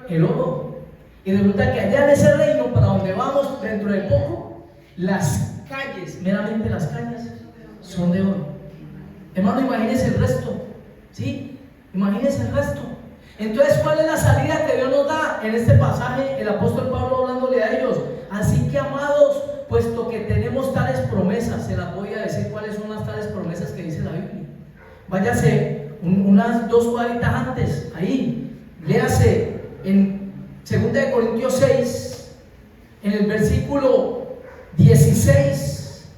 S2: El oro. Y resulta que allá en ese reino, para donde vamos dentro de poco, las calles, meramente las calles, son de oro. Hermano, imagínense el resto, ¿sí? Imagínense el resto. Entonces, ¿cuál es la salida que Dios nos da? En este pasaje, el apóstol Pablo hablándole a ellos. Así que, amados, puesto que tenemos tales promesas, se las voy a decir cuáles son las tales promesas que dice la Biblia. Váyase unas 2 cuadritas antes, ahí, léase en 2 Corintios 6, en el versículo 16,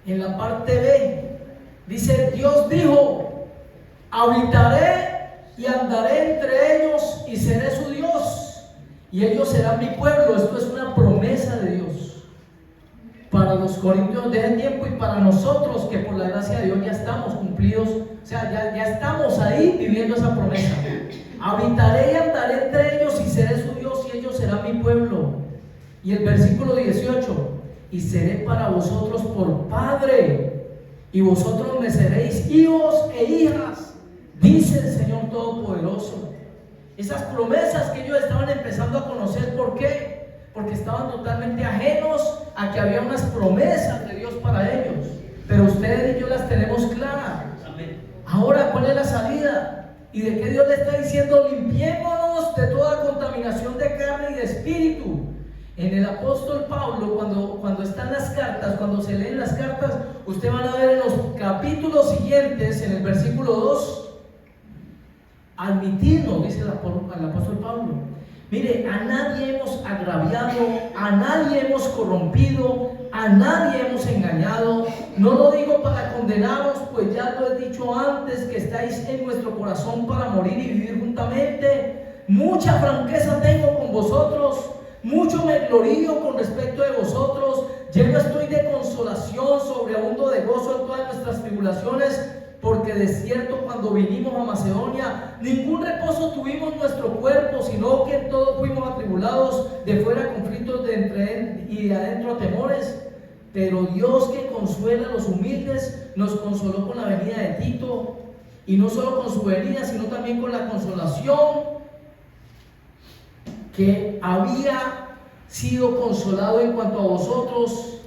S2: en la parte B, dice, Dios dijo, habitaré y andaré entre ellos y seré su Dios y ellos serán mi pueblo. Esto es una promesa de Dios para los corintios de ese tiempo y para nosotros, que por la gracia de Dios ya estamos cumplidos, o sea, ya estamos ahí viviendo esa promesa. Habitaré y andaré entre ellos y seré su Dios y ellos serán mi pueblo. Y el versículo 18, y seré para vosotros por padre y vosotros me seréis hijos e hijas, dice el Señor Todopoderoso. Esas promesas que ellos estaban empezando a conocer, ¿por qué? Porque estaban totalmente ajenos a que había unas promesas de Dios para ellos. Pero ustedes y yo las tenemos claras. Ahora, ¿cuál es la salida? ¿Y de qué Dios le está diciendo? Limpiémonos de toda contaminación de carne y de espíritu. En el apóstol Pablo, cuando están las cartas, cuando se leen las cartas, ustedes van a ver en los capítulos siguientes, en el versículo 2, admitirnos, dice el apóstol Pablo, mire, a nadie hemos agraviado, a nadie hemos corrompido, a nadie hemos engañado. No lo digo para condenaros, pues ya lo he dicho antes, que estáis en nuestro corazón para morir y vivir juntamente. Mucha franqueza tengo con vosotros, mucho me glorío con respecto de vosotros, lleno estoy de consolación, sobreabundo de gozo en todas nuestras tribulaciones, porque de cierto cuando vinimos a Macedonia ningún reposo tuvimos en nuestro cuerpo, sino que todos fuimos atribulados, de fuera conflictos, de entre y de adentro temores. Pero Dios, que consuela a los humildes, nos consoló con la venida de Tito, y no solo con su venida, sino también con la consolación que había sido consolado en cuanto a vosotros,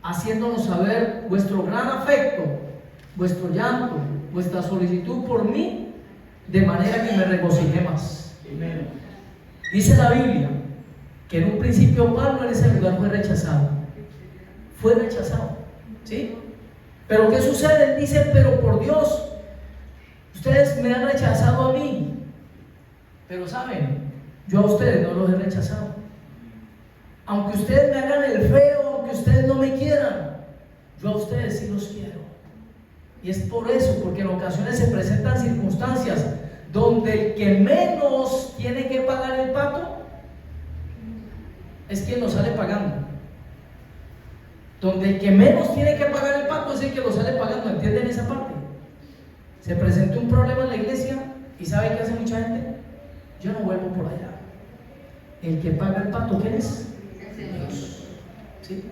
S2: haciéndonos saber vuestro gran afecto, vuestro llanto, vuestra solicitud por mí, de manera que me regocijé más. Dice la Biblia que en un principio Pablo en ese lugar fue rechazado. Fue rechazado, ¿sí? Pero ¿qué sucede? Él dice, pero por Dios, ustedes me han rechazado a mí, pero saben, yo a ustedes no los he rechazado. Aunque ustedes me hagan el feo, aunque ustedes no me quieran, yo a ustedes sí los quiero. Y es por eso, porque en ocasiones se presentan circunstancias donde el que menos tiene que pagar el pato es quien lo sale pagando. Donde el que menos tiene que pagar el pato es el que lo sale pagando. ¿Entienden esa parte? Se presentó un problema en la iglesia y ¿sabe qué hace mucha gente? Yo no vuelvo por allá. El que paga el pato, ¿quién es? Dios. ¿Sí?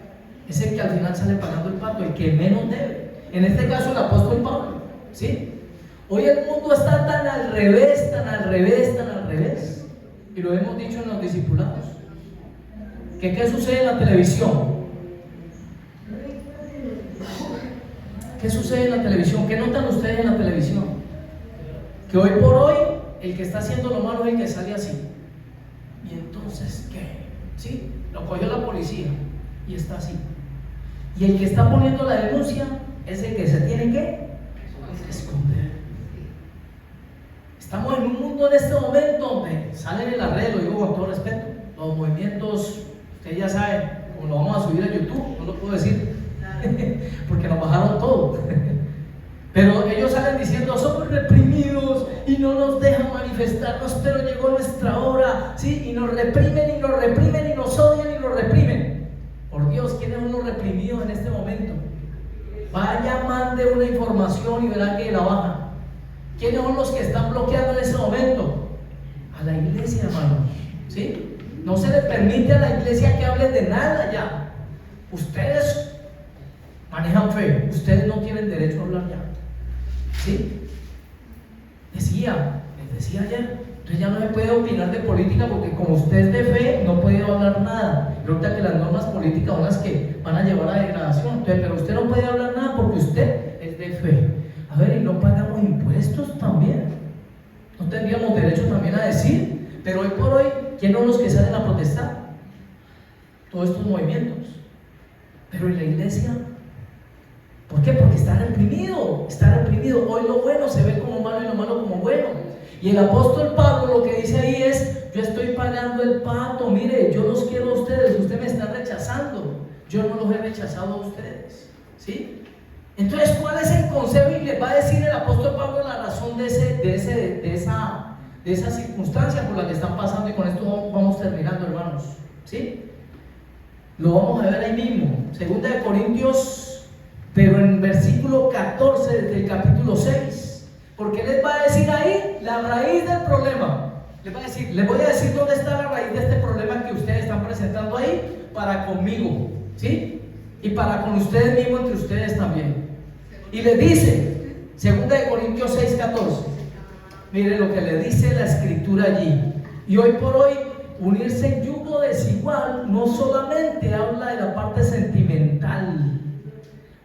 S2: es el que al final sale pagando el pato, el que menos debe. En este caso el apóstol Pablo, ¿sí? Hoy el mundo está tan al revés, tan al revés, tan al revés, y lo hemos dicho en los discipulados. ¿Qué sucede en la televisión? ¿Qué sucede en la televisión? ¿Qué notan ustedes en la televisión? Que hoy por hoy el que está haciendo lo malo es el que sale así. ¿Y entonces qué? ¿Sí? Lo cogió la policía y está así. Y el que está poniendo la denuncia es el que se tiene que esconder. Estamos en un mundo en este momento donde salen en las redes, lo digo con todo respeto, los movimientos, ustedes ya saben, como lo vamos a subir a YouTube, no lo puedo decir porque nos bajaron todo. Pero ellos salen diciendo: somos reprimidos y no nos dejan manifestarnos, pero llegó nuestra hora, ¿sí? Y nos reprimen y nos reprimen y nos odian y nos reprimen. Por Dios, ¿quiénes son los reprimidos en este momento? Vaya, mande una información y verá que la bajan. ¿Quiénes son los que están bloqueando en ese momento? A la iglesia, hermanos, ¿sí? No se le permite a la iglesia que hable de nada ya. Ustedes manejan fe, ustedes no tienen derecho a hablar ya, ¿sí? Les decía ayer, entonces ya no se puede opinar de política porque como usted es de fe, no puede hablar nada. Resulta que las normas políticas son las que van a llevar a degradación. Entonces, pero usted no puede hablar nada porque usted es de fe. A ver, ¿y no pagamos impuestos también? ¿No tendríamos derecho también a decir? Pero hoy por hoy, ¿quiénes son los que salen a protestar? Todos estos movimientos. Pero en la iglesia, ¿por qué? Porque está reprimido, está reprimido. Hoy lo bueno se ve como malo y lo malo como bueno. Y el apóstol Pablo lo que dice ahí es: yo estoy pagando el pato, mire, yo los quiero a ustedes, ustedes me están rechazando, yo no los he rechazado a ustedes, ¿sí? Entonces, ¿cuál es el consejo? Y les va a decir el apóstol Pablo la razón de esa circunstancia por la que están pasando, y con esto vamos terminando, hermanos, ¿sí? Lo vamos a ver ahí mismo, 2 Corintios, pero en versículo 14 del capítulo 6. Porque les va a decir ahí la raíz del problema. Les voy a decir dónde está la raíz de este problema que ustedes están presentando ahí para conmigo, ¿sí? Y para con ustedes mismos, entre ustedes también. Y les dice, 2 Corintios 6:14. Miren lo que le dice la escritura allí. Y hoy por hoy, unirse en yugo desigual no solamente habla de la parte sentimental,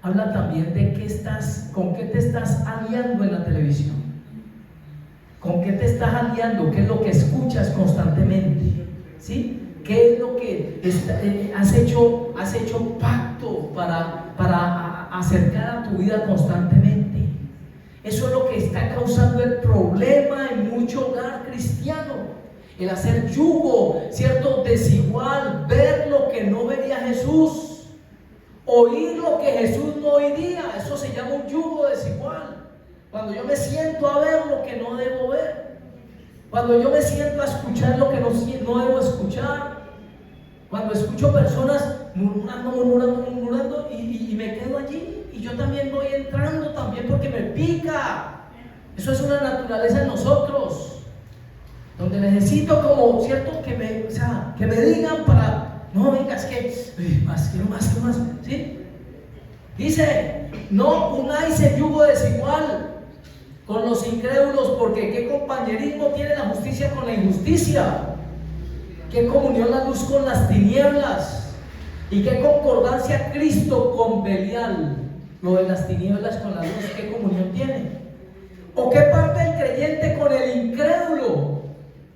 S2: habla también de con qué te estás aliando en la televisión, con qué te estás aliando, qué es lo que escuchas constantemente, ¿sí? ¿Qué es lo que has hecho pacto para acercar a tu vida constantemente? Eso es lo que está causando el problema en mucho hogar cristiano, el hacer yugo, ¿cierto? Desigual, ver lo que no vería Jesús, oír lo que Jesús no oiría. Eso se llama un yugo desigual. Cuando yo me siento a ver lo que no debo ver, cuando yo me siento a escuchar lo que no debo escuchar, cuando escucho personas murmurando y me quedo allí, y yo también voy entrando también porque me pica. Eso es una naturaleza en nosotros, donde necesito como, ¿cierto? Que me digan para... No, venga, es que quiero más, ¿sí? Dice: no unáis el yugo desigual con los incrédulos, porque ¿qué compañerismo tiene la justicia con la injusticia? ¿Qué comunión la luz con las tinieblas? ¿Y qué concordancia Cristo con Belial? Lo de las tinieblas con la luz, ¿qué comunión tiene? ¿O qué parte el creyente con el incrédulo?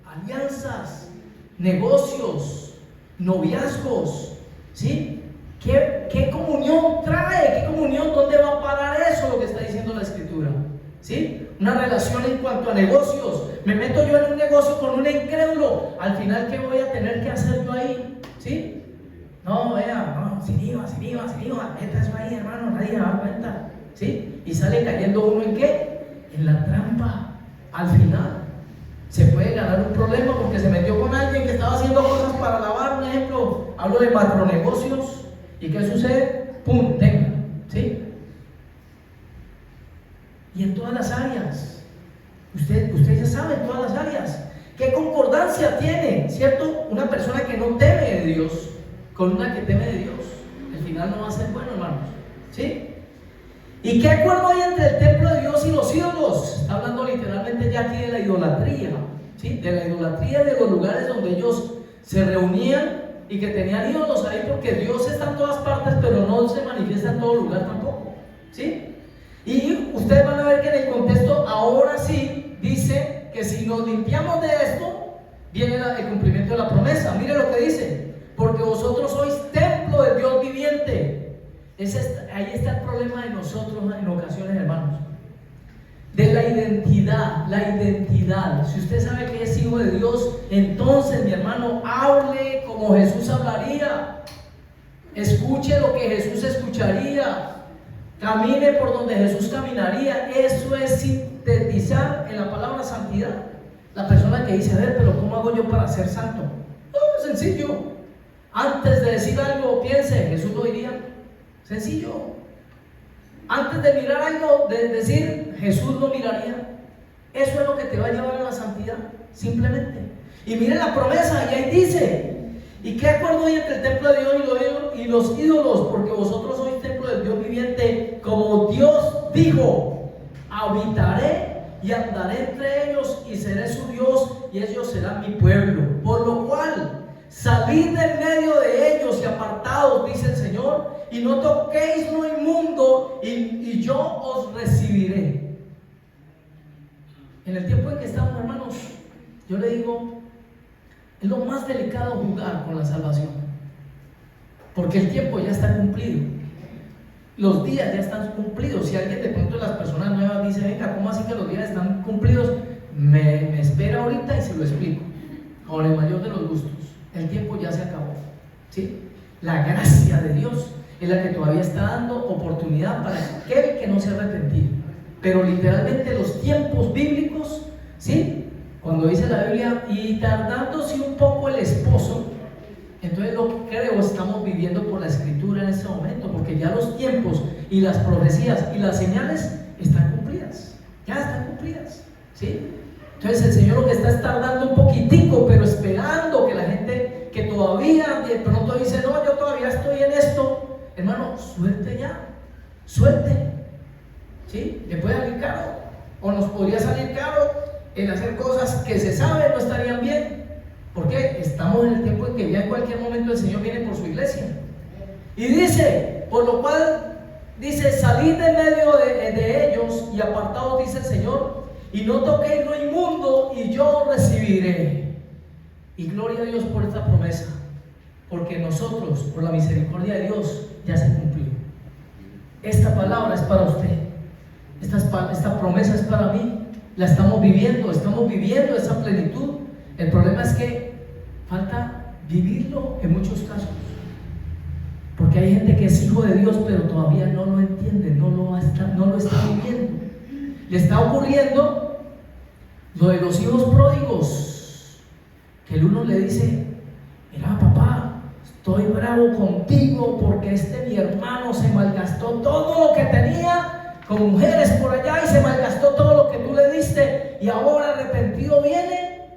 S2: Alianzas, negocios, noviazgos, ¿sí? ¿Qué comunión trae? ¿Qué comunión? ¿Dónde va a parar eso? Lo que está diciendo la escritura, ¿sí? Una relación en cuanto a negocios. Me meto yo en un negocio con un incrédulo, al final, ¿qué voy a tener que hacer yo ahí? ¿Sí? No, vea, no, sin IVA, meta eso ahí, hermano, nadie se da cuenta, ¿sí? Y sale cayendo uno ¿en qué? En la trampa. Al final se puede ganar un problema porque se metió con alguien que estaba haciendo cosas para lavar. Un ejemplo, hablo de macronegocios. ¿Y qué sucede? ¡Pum! Tenga, ¿sí? Y en todas las áreas, usted ya sabe, en todas las áreas, ¿qué concordancia tiene, cierto? Una persona que no teme de Dios con una que teme de Dios. El final no va a ser bueno, hermanos. ¿Sí? ¿Y qué acuerdo hay entre el templo de Dios y los ídolos? Está hablando literalmente ya aquí de la idolatría, ¿sí? De la idolatría de los lugares donde ellos se reunían y que tenían ídolos ahí, porque Dios está en todas partes, pero no se manifiesta en todo lugar tampoco, ¿sí? Y ustedes van a ver que en el contexto ahora sí dice que si nos limpiamos de esto, viene el cumplimiento de la promesa. Mire lo que dice: porque vosotros sois templo del Dios viviente. Ahí está el problema de nosotros en ocasiones, hermanos, de la identidad. La identidad. Si usted sabe que es hijo de Dios, entonces, mi hermano, hable como Jesús hablaría, escuche lo que Jesús escucharía, camine por donde Jesús caminaría. Eso es sintetizar en la palabra santidad. La persona que dice: a ver, pero ¿cómo hago yo para ser santo? Oh, sencillo. Antes de decir algo, piense, Jesús lo diría. Sencillo. Antes de mirar algo, de decir, Jesús lo miraría. Eso es lo que te va a llevar a la santidad, simplemente. Y miren la promesa, y ahí dice: ¿y qué acuerdo hay entre el templo de Dios y los ídolos? Porque vosotros sois templo del Dios viviente, como Dios dijo: habitaré y andaré entre ellos y seré su Dios y ellos serán mi pueblo. Por lo cual, salid del medio de ellos y apartaos, dice el Señor, y no toquéis lo inmundo, y yo os recibiré. En el tiempo en que estamos, hermanos, yo le digo, es lo más delicado jugar con la salvación, porque el tiempo ya está cumplido, los días ya están cumplidos. Si alguien de pronto de las personas nuevas dice: venga, ¿cómo así que los días están cumplidos? Me espera ahorita y se lo explico con el mayor de los gustos. El tiempo ya se acabó, ¿sí? La gracia de Dios es la que todavía está dando oportunidad para aquel que no se ha arrepentido. Pero literalmente los tiempos bíblicos, ¿sí? Cuando dice la Biblia: y tardándose un poco el esposo, entonces lo que creo estamos viviendo por la Escritura en este momento, porque ya los tiempos y las profecías y las señales están cumplidas, ya están cumplidas, ¿sí? Entonces el Señor lo que está es tardando un poquitico, pero esperando que la gente que todavía de pronto dice: no, yo todavía estoy en esto, hermano, suelte ya, suelte, ¿sí? Le puede salir caro, o nos podría salir caro el hacer cosas que se sabe no estarían bien, porque estamos en el tiempo en que ya en cualquier momento el Señor viene por su iglesia. Y dice: por lo cual, dice, salid de medio de ellos y apartaos, dice el Señor, y no toquéis lo inmundo, y yo recibiré. Y gloria a Dios por esta promesa, porque nosotros, por la misericordia de Dios, ya se cumplió. Esta palabra es para usted, esta promesa es para mí. La estamos viviendo esa plenitud. El problema es que falta vivirlo en muchos casos, porque hay gente que es hijo de Dios pero todavía no lo entiende, no lo está viviendo. Le está ocurriendo lo de los hijos pródigos, que el uno le dice: mira, papá, estoy bravo contigo porque mi hermano se malgastó todo lo que tenía con mujeres por allá y se malgastó todo lo que tú le diste, y ahora arrepentido viene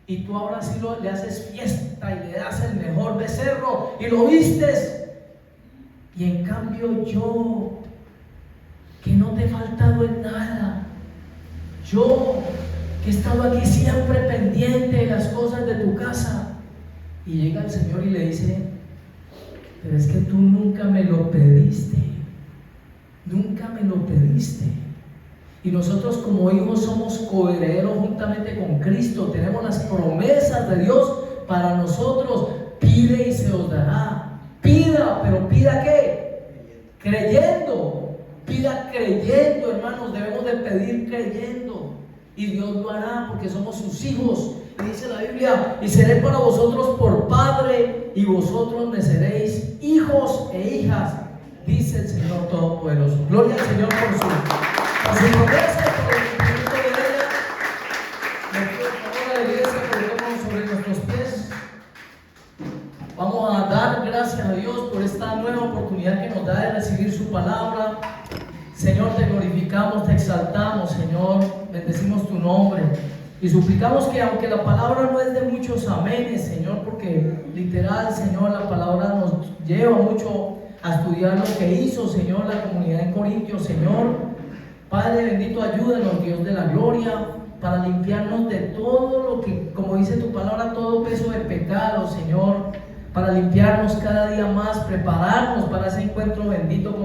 S2: y tú ahora sí le haces fiesta y le das el mejor becerro y lo vistes, y en cambio yo, que no te he faltado en nada, yo que he estado aquí siempre pendiente de las cosas de tu casa. Y llega el Señor y le dice: pero es que tú nunca me lo pediste, nunca me lo pediste. Y nosotros como hijos somos coherederos juntamente con Cristo, tenemos las promesas de Dios para nosotros. Pide y se os dará. Pida, pero ¿pida qué? Creyendo. Pida creyendo, hermanos, debemos de pedir creyendo, y Dios lo hará, porque somos sus hijos. Y dice la Biblia: y seré para vosotros por padre, y vosotros me seréis hijos e hijas, dice el Señor Todopoderoso. Gloria al Señor por su promesa y por el cumplimiento de ella. Me pido por favor a la iglesia que lo sobre nuestros pies. Vamos a dar gracias a Dios por esta nueva oportunidad que nos da de recibir su palabra. Señor, te glorificamos, te exaltamos, Señor, bendecimos tu nombre y suplicamos que, aunque la palabra no es de muchos amenes, Señor, porque literal, Señor, la palabra nos lleva mucho a estudiar lo que hizo, Señor, la comunidad en Corintios, Señor. Padre bendito, ayúdanos, Dios de la gloria, para limpiarnos de todo lo que, como dice tu palabra, todo peso de pecado, Señor, para limpiarnos cada día más, prepararnos para ese encuentro bendito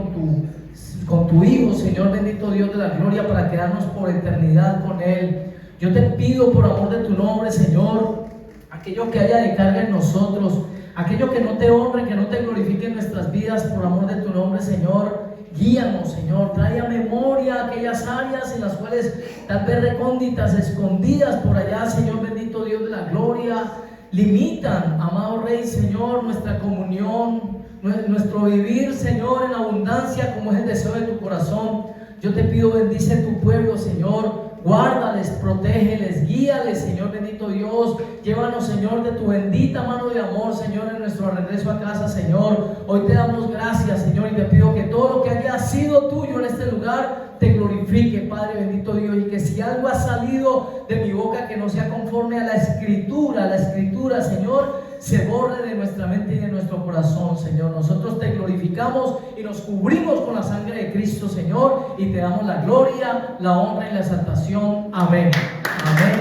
S2: con tu Hijo, Señor bendito Dios de la gloria, para quedarnos por eternidad con Él. Yo te pido por amor de tu nombre, Señor, aquello que haya de carga en nosotros, aquello que no te honre, que no te glorifique en nuestras vidas, por amor de tu nombre, Señor, guíanos, Señor, trae a memoria aquellas áreas en las cuales tal vez recónditas, escondidas por allá, Señor bendito Dios de la gloria, limitan, amado Rey, Señor, nuestra comunión, nuestro vivir, Señor, en abundancia, como es el deseo de tu corazón. Yo te pido, bendice tu pueblo, Señor, guárdales, protégeles, guíales, Señor bendito Dios. Llévanos, Señor, de tu bendita mano de amor, Señor, en nuestro regreso a casa, Señor. Hoy te damos gracias, Señor, y te pido que todo lo que haya sido tuyo en este lugar te glorifique, Padre bendito Dios, y que si algo ha salido de mi boca que no sea conforme a la Escritura, Señor, se borre de nuestra mente y de nuestro corazón, Señor. Nosotros te glorificamos y nos cubrimos con la sangre de Cristo, Señor, y te damos la gloria, la honra y la exaltación. Amén. Amén.